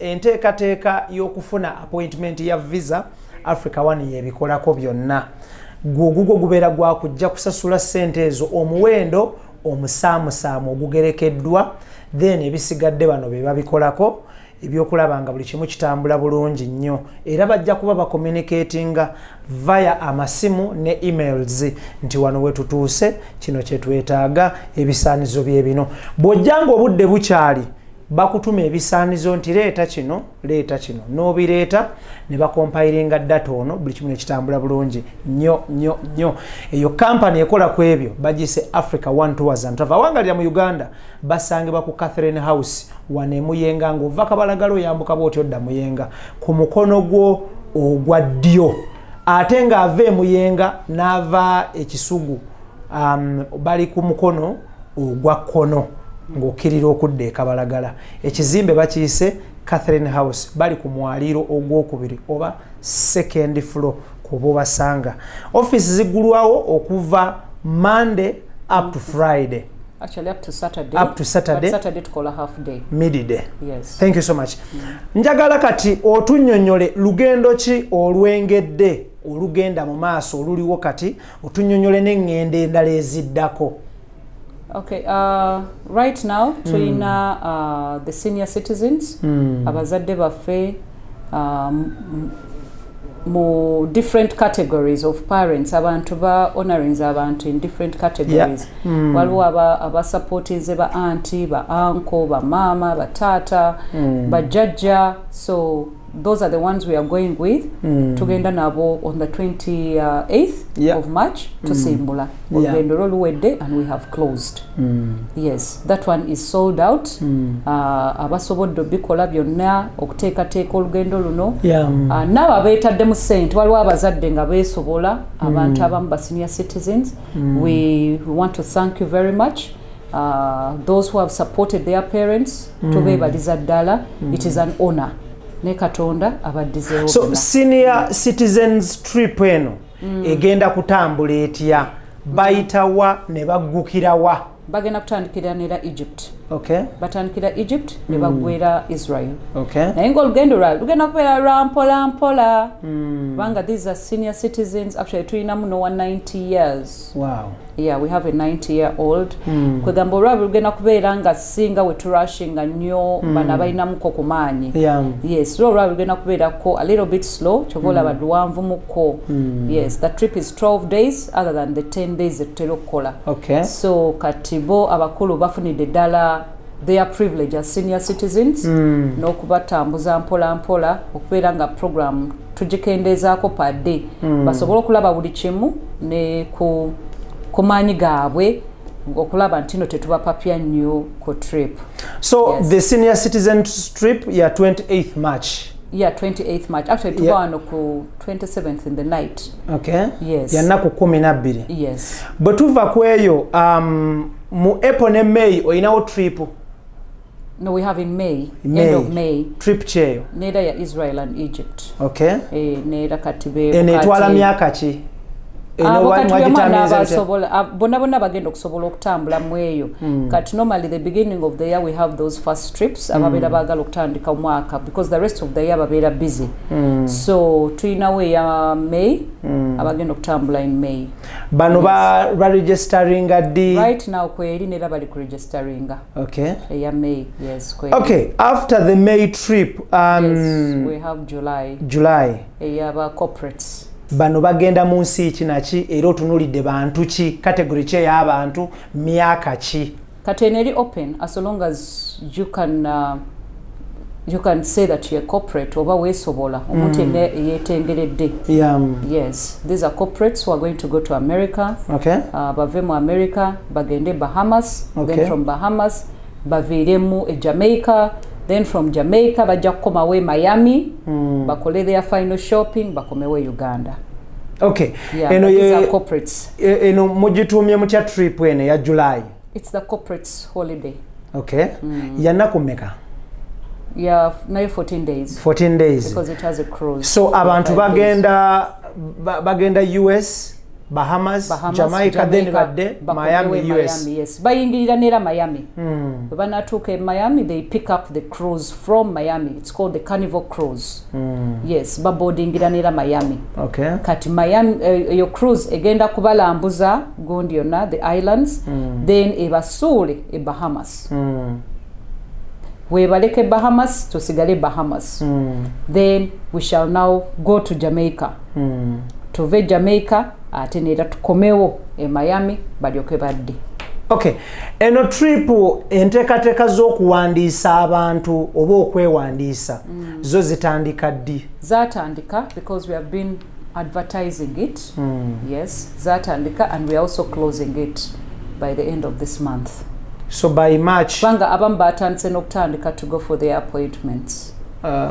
enteekateeka y'okufuna appointment ya visa Africa One yebikolako byonna. Gugwo gubeera gwa kujja kusasula ssente ezo omuwendo omusaamusaamu ogugerekeddwa, then ebisigadde bano be babikolako ebyokulaba nga buli kimu kitambula bulungi nnyo. Era bajja kuba bakommunicatinga via amasimu ne emails nti wano we tutuuse kino kye twetaaga ebisaanizo bye bino. Bw'ojjanga obudde bukyali bakutuma ebisaanizo nti leeta kino n'obireeta ne bakompilinga data ono buli kimu ne kitambula bulungi nnyo. Eyo kampani ekola ku ebyo bagise Africa One Tours and Travel. Awangalira mu Uganda basangibwa ku Catherine House wane Muyenga, ng'ova Kabalagala oyambuka bw'oti odda Muyenga ku mukono gwo ogwa ddyo. Ate ng'ava Muyenga n'ava Ekisugu bali ku mukono ogwa kkono ng'okkirira okudda e Kabalagala. Ekizimbe bakiyise Catherine House, bali ku mwaliiro ogwokubiri oba second floor kuba obasanga. Office ziggulwawo okuva Monday up to Friday. Actually up to Saturday. But Saturday tukola half day. Midday. Yes. Thank you so much. Njagala kati otunnyonnyole lugendo ki olwengedde olugenda mu maaso oluliwo kati otunnyonnyole n'eŋŋendo endala eziddako. Okay, right now tulina the senior citizens abazadde baffe mu different categories of parents, abantu ba honoring abantu in different categories. Waliwo aba supporters ba auntie, ba uncle, ba mama, ba tata, ba jajja. So those are the ones we are going with. Tugenda nabo on the 28th of March to Simbula. And we have closed. Yes, that one is sold out. Abasobodde bikola byonna okuteekateeka olugendo luno. Nabo abeetadde mu ssente, waliwo abazadde nga beesobola, abantu abamu ba senior citizens. We want to thank you very much. Those who have supported their parents, tubeebaliza ddala. It is an honor ne Katonda abaddizeewo. So senior citizens trip eno egenda kutambula etya bayitawa ne baggukirawa? Bagenda kutandikira nera Egypt. Okay. Batandikira Egypt ne bagwera Israel. Okay. Naye ng'olugendo lwabwe lugenda kubeera lwa mpola mpola. Kubanga these are senior citizens. Actually tulinamu no 190 years. Wow. Yeah, we have a 90-year-old. Kwegamba olwabwe lugenda kubeera nga singa we turashinga nnyo bana balinamuko ku maanyi. Yes, olwabwe lugenda kubeerako a little bit slow. Kyova olaba luwanvumuko. Yes, the trip is 12 days other than the 10 days etutera okukola. Okay. So kati bo abakulu bafunidde ddala their privilege as senior citizens n'okubatambuza mpola mpola okubeera nga program tugikendeezaako per day basobole okulaba buli kimu ne ku maanyi gaabwe okulaba nti no tetubapapya nnyo ku trip. So yes. The senior citizens trip ya 28th March. Yeah, 28th March. Actually, tuba wano ku 27th in the night. Okay. Yes. Ya naku 12. Yes. But tuva kweyo mu April ne May oyinawo trip. No, we have in May, end of May. Trip cheyo. Neda ya Israel and Egypt. Okay. Neda katibe. Etwala myaka ki? Bonna bagenda okusobola okutambula mu eyo. Kati normally the beginning of the year we have those first trips ababeera baagala okutandika omwaka because the rest of the year babeera busy. So tulinawo ya May abagenda okutambula in May. Bano ba registeringa di right now kweri nera bali ku registeringa. Okay. Ya May, yes kweri. Okay, after the May trip yes, we have July. Ba corporates. Bano bagenda mu nsi ki naki era otunulidde bantu ki category ki y'abantu myaka ki? Kati eri open as long as you can say that you're corporate oba weesobola omuntu yeetengeredde. Yes, these are corporates who are going to go to America. Okay. Bave mu America bagende Bahamas. Okay. Then from Bahamas baviiremu Jamaica. Then from Jamaica bajja kukomawo Miami bakole their final shopping bakomewo Uganda. Okay. Yeah, these are corporates. Eno mugitumye mutya trip ene ya July? It's the corporates holiday. Okay. Yanaku meka? Yeah, nayo 14 days. 14 days. Because it has a cruise. So abantu bagenda US, Bahamas, Jamaica, then badde Miami, US. Yes. Bayingirira nera Miami. Banatuuka Miami, they pick up the cruise from Miami. It's called the Carnival Cruise. Yes, baboardingira nera Miami. Okay. Kati Miami, your cruise egenda kubalambuza gundi yonna the islands, then ebasuule Bahamas. Webaleke Bahamas tusigale Bahamas. Then we shall now go to Jamaica. Tuve Jamaica ate nera tukomewo Miami balyoke badde. Okay. Eno trip enteekateeka z'okuwandiisa abantu oba okwewandiisa zo zitandika ddi? Zatandika because we have been advertising it. Yes, zatandika and we are also closing it by the end of this month. So by March banga abamu batandise n'okutandika to go for their appointments.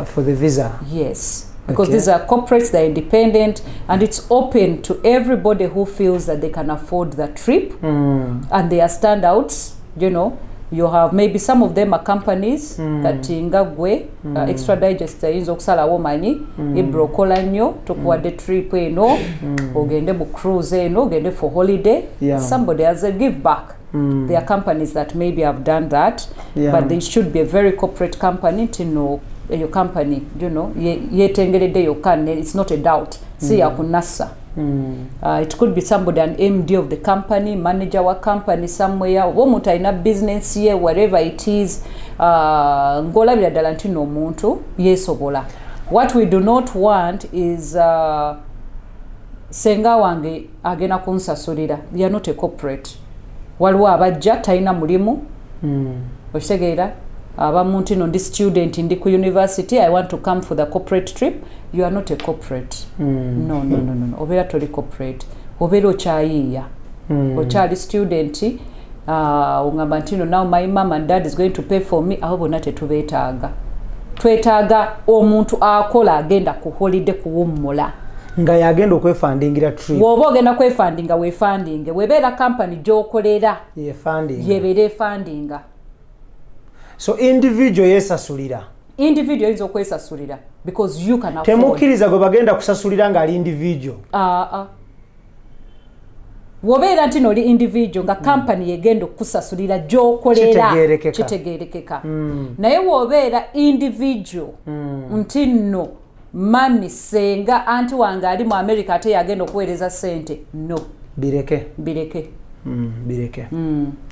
For the visa? Yes. Because these are corporates, they're independent, and it's open to everybody who feels that they can afford the trip. And they are standouts, you know. You have maybe some of them are companies katinga gwe extra digest yinza okusalawo manyi ibrokola nnyo tukuwadde trip eno ogende mu cruise eno ogende for holiday. Somebody has a give back. There are companies that maybe have done that, but they should be a very corporate company to know your company, you know, yetengeredde yokan, it's not a doubt. See yakunasa. It could be somebody, an MD of the company, manager wa company somewhere, omuntu alina business ye, wherever it is, ngolabira ddala nti n'omuntu yeesobola. What we do not want is senga wange agenda kunsasulira. We are not a corporate. Waliwo abajja talina mulimu. Okitegeera? Abamuntu no ndi student ndi ku university, I want to come for the corporate trip. You are not a corporate. No. Obeera toli corporate. Obeera okyayiiya. Okyali student. Ungamba nti no, now my mom and dad is going to pay for me. Aho bonna tetubeetaaga. Twetaaga omuntu akola agenda ku holiday kuwummula. Nga yagenda okwefandingira trip. Woba ogenda kwefandinga weefandinge. Webeera company gy'okolera. Yeefandinga. Yebeera efandinga. So individual yesasulira. individual is okwesasulira because you can afford. Temukiriza gwe bagenda kusasulira nga ali individual. Wobeera nti noli individual nga company yegenda okusasulira gy'okolera kitegeerekeka. Naye wobeera individual nti nno mami senga anti wange ali mu America ate yagenda okuweereza sente no bireke bireke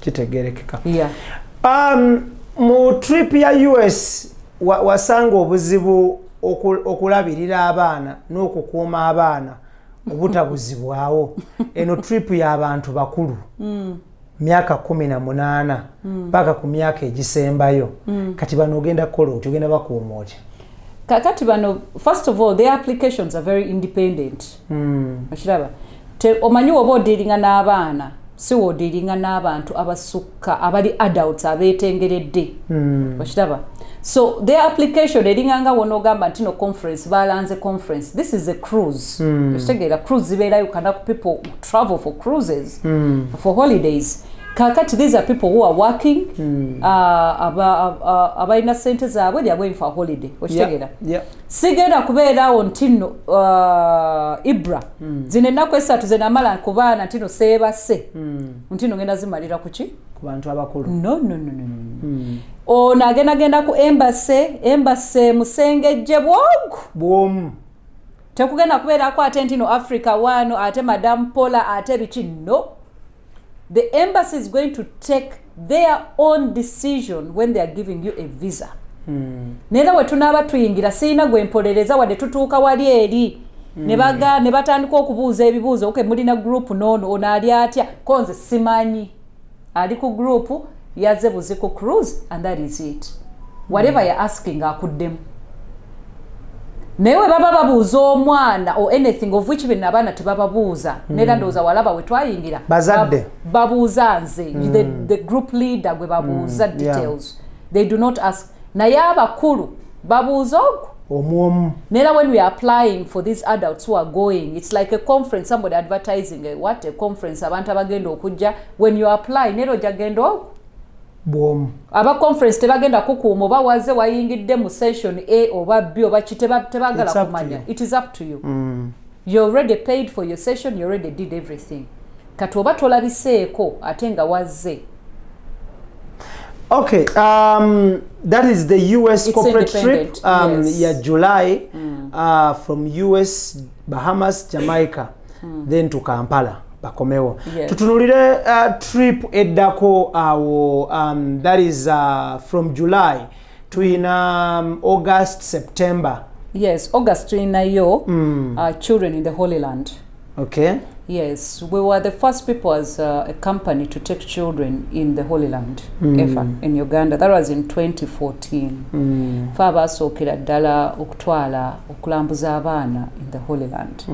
kitegeerekeka. Yeah. Mu trip ya US wasanga obuzibu okulabirira abaana n'okukuuma abaana obutabuzibwawo. Eno trip y'abantu bakulu myaka 18 paka ku myaka egisembayo. Kati bano ogenda kukola otyo ogenda bakuuma otyo. Kakati bano, first of all, their applications are very independent. Mashiraba. Omanyi oba odiringa n'abaana si odiringa n'abantu abasukka abali adults abeetengeredde. Mashiraba. So their application eringanga wonogamba ntino conference balanze conference. This is a cruise. Mashtegera cruise zibeera ukanda ku people travel for cruises for holidays. Kakati these are people who are working abaina sente zaabwe they are going for a holiday. Mashtegera. Yeah. Sigenda kubeerawo ntino Ibra. Zine ennaku esatu ze namala kubaana ntino seebase. Ntino ngenda zimalira kuki? Ku bantu abakulu. No. Ono agenda ku embassy musengejje bwomu. Tekugenda kubeerako ate ntino Africa wano ate Madam Paula ate biki no. The embassy is going to take their own decision when they are giving you a visa. Nera we tunaaba tuyingira sina gwe mpolereza wadde tutuuka wali eri ne batandika okubuuza ebibuuzo okay mulina group nono ono ali atya konze simanyi ali ku group yazze buziku cruise and that is it. Whatever you're asking akuddemu. Newe baba babuuza omwana or anything of which bina abaana tebababuuza. Nera ndowooza walaba we twayingira bazadde babuuza nze the group leader gwe babuuza details. They do not ask. Naye abakulu babuuza omwomu. Nera when we are applying for these adults who are going, it's like a conference, somebody advertising what a conference abantu abagenda okujja. When you apply nero jagenda bwomu. Aba conference tebagenda kukuuma oba waze wayingidde mu session A oba B oba tebagala kumanya. It is up to you. You already paid for your session, you already did everything. Kati oba tolabiseeko ate nga wazze. Okay, that is the US It's corporate trip. Yes. Yeah, July from US, Bahamas, Jamaica, then to Kampala. Bakomewo. Yes. Tutunulire trip eddako that is from July to in August, September. Yes, August inayo children in the Holy Land. Okay. Yes, we were the first people as a company to take children in the Holy Land ever in Uganda. That was in 2014. Fabasookera ddala okutwala okulambuza abaana in the Holy Land.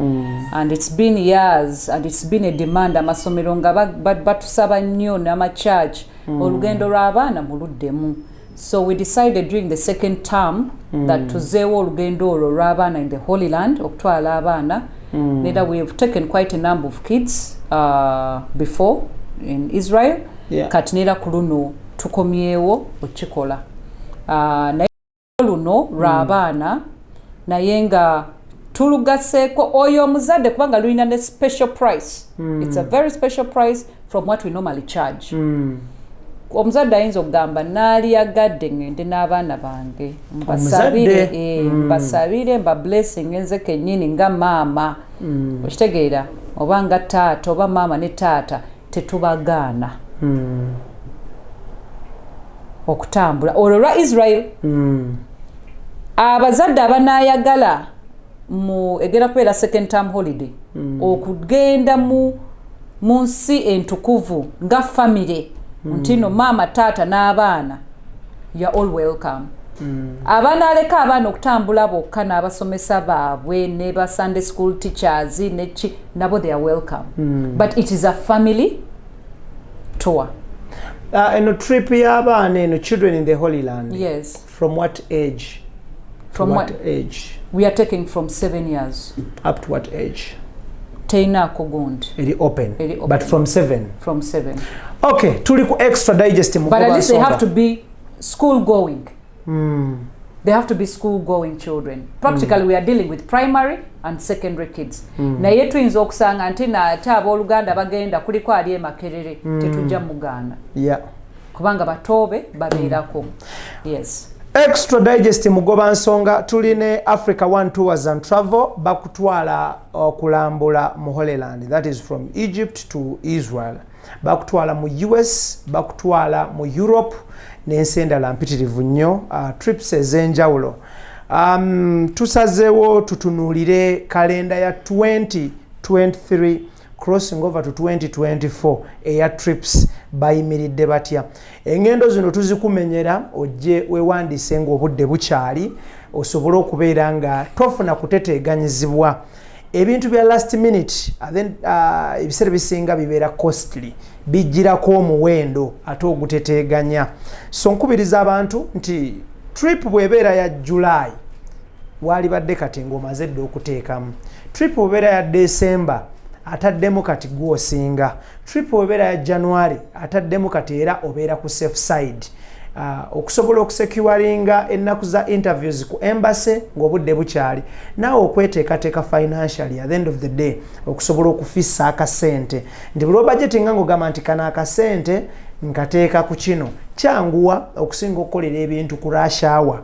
And it's been years and it's been a demand. Amasomero nga batusaba nnyo n'amachurch olugendo lw'abaana muluddemu. So we decided during the second term that tuzeewo olugendo olwo lw'abaana in the Holy Land okutwala abaana. Later we have taken quite a number of kids before in Israel. Katinera kuluno tukomyewo okikola. Naye luno lw'abaana naye nga tulugaseko oyo omuzadde kubanga lulina ne special price. It's a very special price from what we normally charge. Omuzadde ayinza okugamba naaliyagadde ngende n'abaana bange mbasabire mba blessing nze kennyini nga maama okitegeera oba nga taata oba maama ne taata tetubagaana okutambula olwo lwa Israel. Abazadde abanaayagala mu egera kubeera second term holiday okugenda mu nsi entukuvu nga family ntino mama tata n'abaana you are all welcome. Abaana aleka abaana okutambula bokka n'abasomesa baabwe ne ba Sunday school teachers nechi nabo they are welcome. But it is a family tour. And a trip y'abaana eno children in the Holy Land. Yes. From what age? From what age? We are taking from 7 years. Up to what age? Teina kogundi. Very open. But from 7. From 7. Okay, tuli ku extra digest mu. But at least they have to be school going. they have to be school going children. Practically we are dealing with primary and secondary kids. Naye tuyinza okusanga nti nate abooluganda bagenda kuliko ali e Makerere tetujja mugaana. Yeah. Kubanga batobe babeerako. Yes. Extra digest mugoba nsonga tuline Africa One Tours and Travel bakutwala okulambula mu Holyland, that is from Egypt to Israel. Bakutwala mu US, bakutwala mu Europe n'ensi endala mpitirivu nnyo, trips ez'enjawulo. Tusazeewo tutunuulire kalenda ya 2023 crossing over to 2024 eya trips bayimiridde batya. Engendo zino tuzikumenyera ojje wewandiise ng'obudde bukyali osobole okubeera nga tofuna kuteteeganyizibwa. Ebintu bya last minute ebiseera bisinga bibeera costly, bijjirako omuwendo ate oguteteeganya. So nkubiriza abantu nti trip bw'ebeera ya July wali badde kati ng'omaze dde okuteekamu. Trip bw'ebeera ya December ataddemu kati gwosinga. Trip bw'ebeera ya January ataddemu kati era obeera ku safe side. Okusobola okusecuringa ennaku za interviews ku embassy ng'obudde bukyali, naawe okweteekateeka financially at the end of the day okusobola okufissa akasente nti buli budgetinga ng'ogamba nti kana akasente nkateeka ku kino kyanguwa okusinga okukolera ebintu ku rush hour.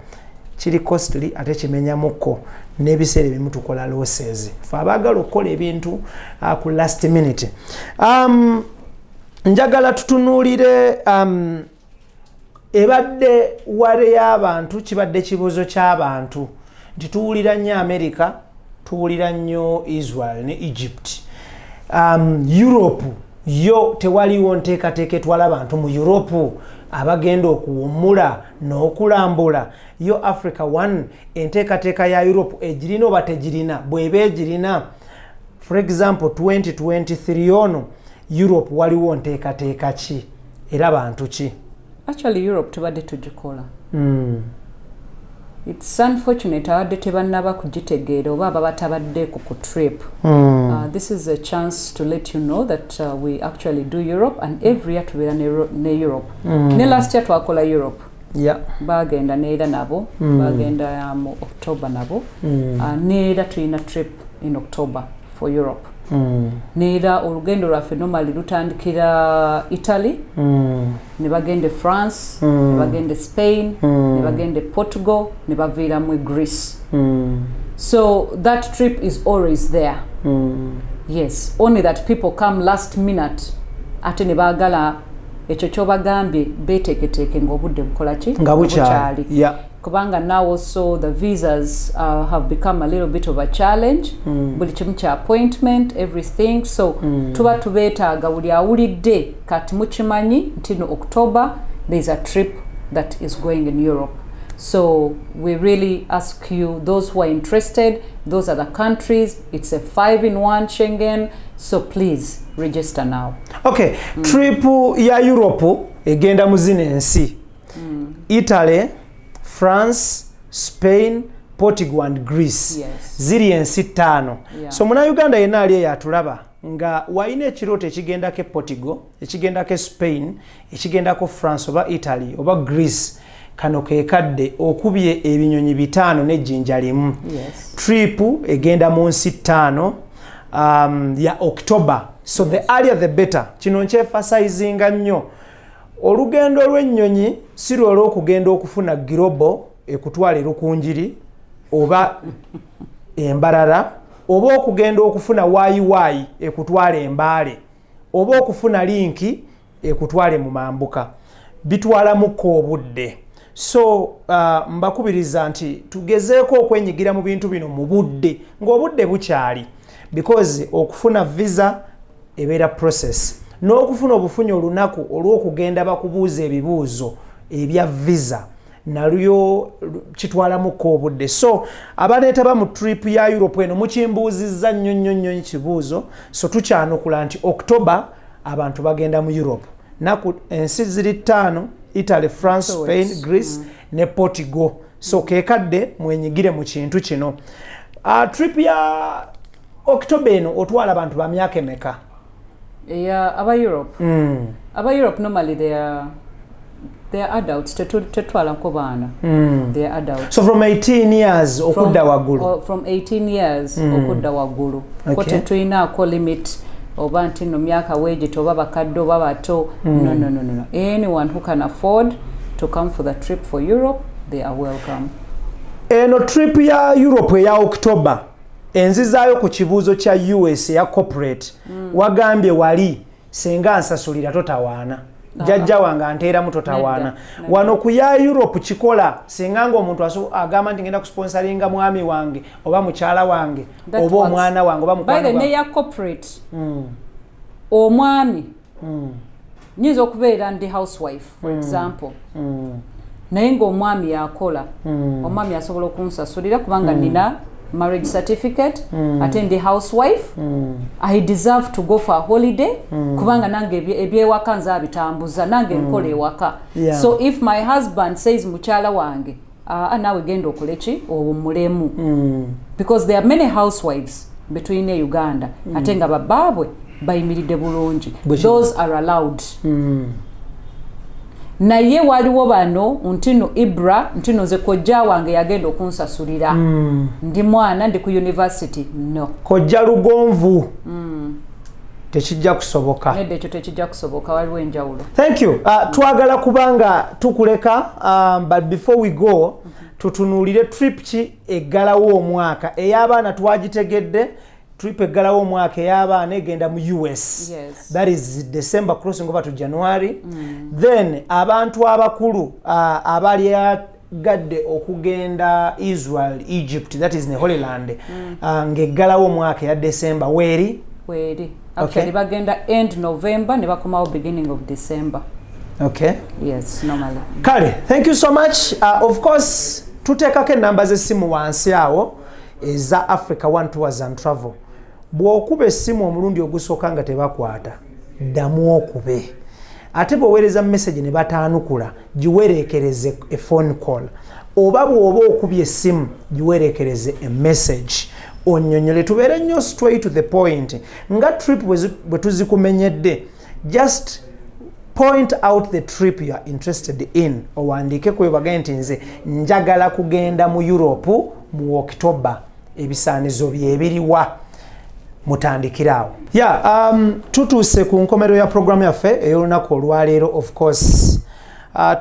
Kiri costly ate kimenyamukko n'ebiseera ebimu tukola losses. Fe abaagala okukola ebintu ku last minute. Njagala tutunuulire ebadde wale y'abantu, kibadde kibuzo ky'abantu nti tuwulira nnyo America, tuwulira nnyo Israel ne Egypt. Europe yo tewaliwo nteekateeka etwala abantu mu Europe abagenda okuwummula n'okulambula. Yo Africa One enteekateeka ya Europe egirina oba tegirina, bw'eba egirina. For example 2023 ono Europe waliwo nteekateeka ki era bantu ki? Actually Europe tubadde tugikola. It's unfortunate abadde tebannaba kugitegeera oba aba batabadde ku trip. This is a chance to let you know that we actually do Europe, and every year tubeera ne Europe. Ne last year twakola Europe. Yeah. Bagenda neera nabo, bagenda mu October nabo. Neera tulina trip in October for Europe. Neera olugendo lwaffe normally lutandikira Italy, ne bagende France, ne bagende Spain, ne bagende Portugal, ne baviira mu Greece. So that trip is always there. Yes, only that people come last minute ate ne baagala ekyo kyobagambye beeteeketeeke ng'obudde bukola ki? Nga bukyali. Yeah. Kubanga now also the visas have become a little bit of a challenge. Buli kimu kya appointment, everything. So tuba tubeetaaga buli awulidde kati mukimanyi nti no October there's a trip that is going in Europe. So we really ask you, those who are interested, those are the countries. It's a 5-in-1 Schengen. So please register now. Okay, trip ya Europe egenda mu zino ensi. Italy, France, Spain, Portugal and Greece. Yes. Ziri ensi 5. Yeah. So muna Uganda yenna ali yatulaba nga waine ekirooto ekigendako Portugal, ekigendako Spain, ekigendako France oba Italy oba Greece. Kano kekadde okubye ebinyonyi 5 n'ejjinja limu. Yes. Trip egenda mu nsi 5 ya October. So yes, the earlier the better. Kino nkyefasizinga nnyo. Olugendo lw'ennyonyi si lw'olwo okugenda okufuna global ekutwala erukunjiri oba embarara oba okugenda okufuna wayiwayi ekutwala embaale oba okufuna linki ekutwale mu mambuka. Bitwala muko obudde. So mbakubiriza nti tugezeeko okwenyigira mu bintu bino mu budde ng'obudde bukyali, because okufuna visa ebeera process, n'okufuna obufunyo olunaku olw'okugenda bakubuuza ebibuuzo ebya visa nalyo kitwalamuko obudde. So abaleetaba mu trip ya Europe eno mukimbuuzizza nnyo ekibuuzo. So tukyanukula nti October abantu bagenda mu Europe. Naku ensi ziri 5: Italy, France, Spain, Greece ne Portugal. So kekadde mwenyigire mu kintu kino. Trip ya October eno otwala abantu ba myaka emeka? Yeah, aba Europe. Aba Europe normally they are they are adults. Tetwala nkobana. They are adults. So from 18 years okudda waggulu. From 18 years okudda waggulu. Ko tetuyinaako limit oba nti no myaka weegite oba bakadde oba bato. No. Anyone who can afford to come for the trip for Europe, they are welcome. Eno trip ya Europe ya October enzizaayo ku kibuuzo kya US ya corporate wagambye wali senga nsasulira totawaana jajja wange anteera mu totawaana wano ku ya Europe kikola senga ngo omuntu agamba nti ngenda kusponsoringa mwami wange oba mukyala wange oba omwana wange oba mukwano wange. By the way ya corporate omwami nyiza okubeera ndi housewife for example naye ng'omwami yakola omwami asobola okunsasulira kubanga nina marriage certificate ate ndi housewife I deserve to go for a holiday kubanga nange ebyewaka nze abitambuza nange nkola ewaka. So if my husband says mukyala wange naawe genda okoleki obumulemu because there are many housewives between Uganda ate nga babaabwe bayimiridde bulungi. Those are allowed. Naye waliwo bano ntino Ibra ntino nze kojja wange yagenda okunsasulira ndi mwana ndi ku university no kojja lugonvu tekijja kusoboka nedde ekyo tekijja kusoboka waliwo enjawulo. Thank you. Twagala kubanga tukuleka but before we go tutunuulire trip ki eggalawo omwaka ey'abaana twagitegedde trip eggalawo omwaka ey'abaana egenda mu US. That is December crossing over to January. Then abantu abakulu abali gadde okugenda Israel, Egypt, that is ne Holy Land. Ng'eggalawo omwaka ya December weri? Actually bagenda end November ne bakomawo beginning of December. Okay. Yes, normally. Kale, thank you so much. Of course tuteekako ennamba z'essimu wansi awo eza Africa One Tours and Travel. Bw'okuba essimu omulundi ogusooka nga tebakwata ddamu okube ate bw'oweereza message ne bataanukula giwereekereze a phone call oba bw'oba okubye essimu giwereekereze a message onnyonnyole tubeere nnyo straight to the point nga trip bwe tuzikumenyedde just point out the trip you are interested in owandiike ku webagee nti nze njagala kugenda mu Europe mu October ebisaanizo byebiriwa mutandikirawo. Tutuuse ku nkomerero ya programu yaffe ey'olunaku olwaleero. Of course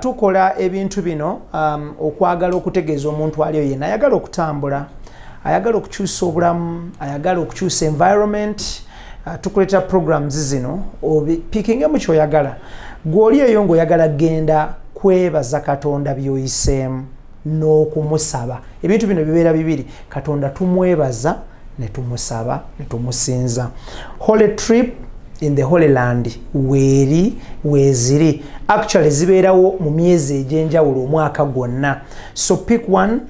tukola ebintu bino okwagala okutegeeza omuntu aliyo yenna ayagala okutambula, ayagala okukyusa obulamu, ayagala okukyusa environment. Tukuleeta programs zino obipiikingemu ky'oyagala. Gw'oli eyo ng'oyagala genda kwebaza Katonda by'oyiseemu n'okumusaba. Ebintu bino bibeera bibiri, Katonda tumwebaza ne tumusaba ne tumusinza. Holy trip in the Holy Land weeziri actually zibeerawo mu myezi egy'enjawulo omwaka gwonna. So pick one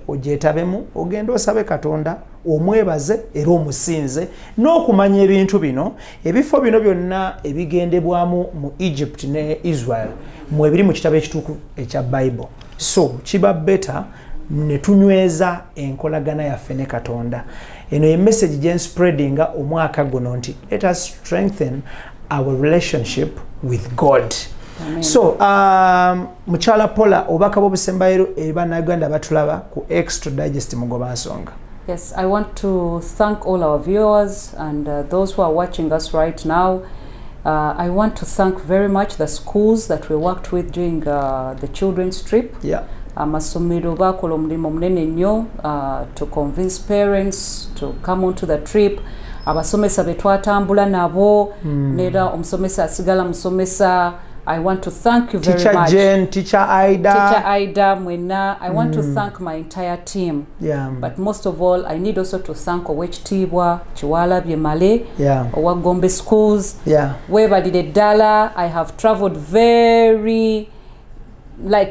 ogyetabemu ogenda osabe Katonda omwebaze era omusinze n'okumanya ebintu bino. Ebifo bino byonna ebigendebwamu mu Egypt ne Israel mwebiri mu kitabo ekituuku ekya Bible. So kiba better ne tunyweza enkolagana yaffe ne Katonda. Eno ye message gye spreadinga omwaka guno nti let us strengthen our relationship with God. Amen. So mukyala Paula obaka bw'obusembayo eri bannayuganda batulaba ku Extra Digest Mugoba Nsonga. Yes, I want to thank all our viewers and those who are watching us right now. I want to thank very much the schools that we worked with during the children's trip. Amasomero bakola omulimu munene nnyo to convince parents to come onto the trip. Abasomesa betwatambula nabo nera omusomesa asigala musomesa. I want to thank you very much. Teacher Jane, Teacher Aida, Mwena. I want to thank my entire team. But most of all, I need also to thank Owekitiibwa Chiwala Byemale, Owa Gombe schools. Webalire ddala. I have traveled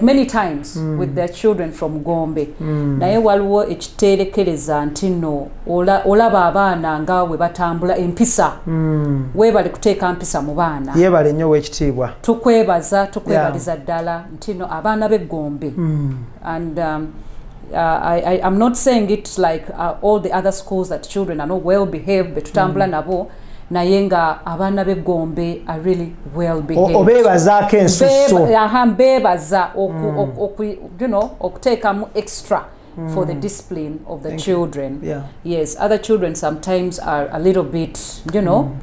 many times with their children from Gombe. Naye waliwo ekiteerekereza nti no olaba abaana nga we batambula empisa. Weebale kuteeka mpisa mu baana. Yeebale nnyo Owekitiibwa. Tukwebaliza ddala nti no abaana b'e Gombe. And I'm not saying it like all the other schools that children are not well behaved betutambula nabo. naye nga abaana b'eggombe are really well behaved. Obeebazaako ensusso. Beebaza okuteekamu extra for the discipline of the children. Yes, other children sometimes are a little bit,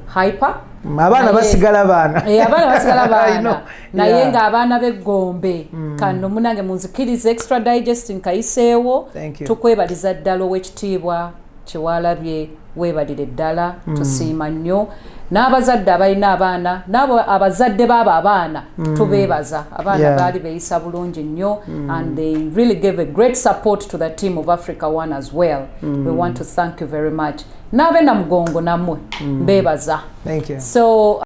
hyper. Abaana basigala baana. Abaana basigala baana. Naye nga abaana b'eggombe kano munange munzikirize extra digesting kayiseewo. Tukwebaliza ddala ow'ekitiibwa Kyewalabye, weebalire ddala tusiima nnyo. N'abazadde abalina abaana n'abo abazadde b'abo abaana tubeebaza. Abaana baali beeyisa bulungi nnyo and they really gave a great support to the team of Africa One as well. We want to thank you very much. N'abe Namugongo namwe mbeebaza. Thank you. So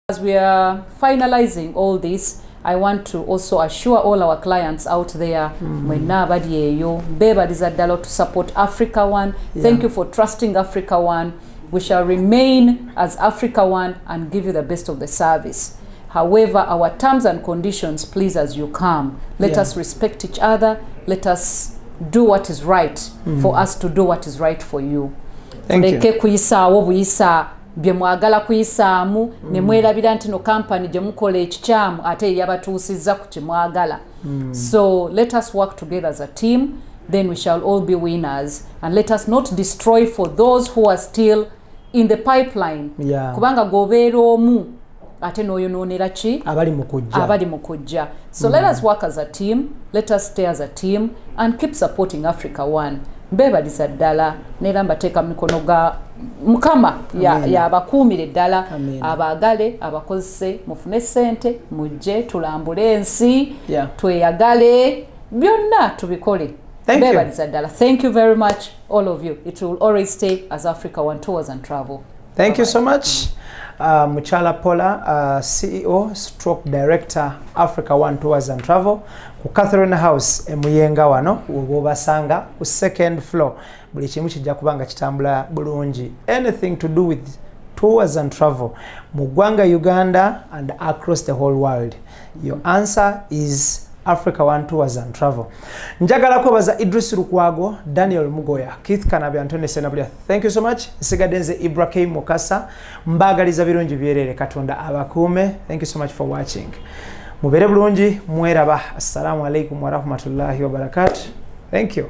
as we are finalizing all this, I want to also assure all our clients out there mwenna abali eyo beebaliza ddala to support Africa One. Thank you for trusting Africa One. We shall remain as Africa One and give you the best of the service. However, our terms and conditions, please, as you come, let us respect each other. Let us do what is right for us to do what is right for you. Thank you. Leke kuyisaawo buyisa bye mwagala kuyisaamu ne mwerabira nti no company gye mukola ekikyamu ate yabatuusizza ku kye mwagala. So let us work together as a team, then we shall all be winners, and let us not destroy for those who are still in the pipeline. Kubanga gobeera omu ate n'oyonoonera ki abali mu kujja. So let us work as a team, let us stay as a team and keep supporting Africa One. Mbeebaliza ddala neera mbateeka mu mikono ga Mukama y'abakuumire ddala, abaagale abakozese mufune ssente mujje tulambule ensi tweyagale byonna tubikole. Mbeebaliza ddala. Thank you very much all of you. It will always stay as Africa One Tours and Travel. Thank you so much. Muchala Paula, CEO stroke director Africa One Tours and Travel ku Catherine House emuyenga wano wobasanga ku second floor. Buli kimu kijja kubanga kitambula bulungi. Anything to do with tours and travel mu ggwanga Uganda and across the whole world, your answer is Africa One Tours and Travel. Njagala kwebaza Idris Lukwago, Daniel Mugoya, Keith Kanabe, Anthony Senablia. Thank you so much. Sigadenze Ibrahim Mukasa, mbagaliza birungi byerere Katonda abakuume. Thank you so much for watching. Mubere bulungi mweraba. Assalamu alaikum wa rahmatullahi wa barakatuh. Thank you.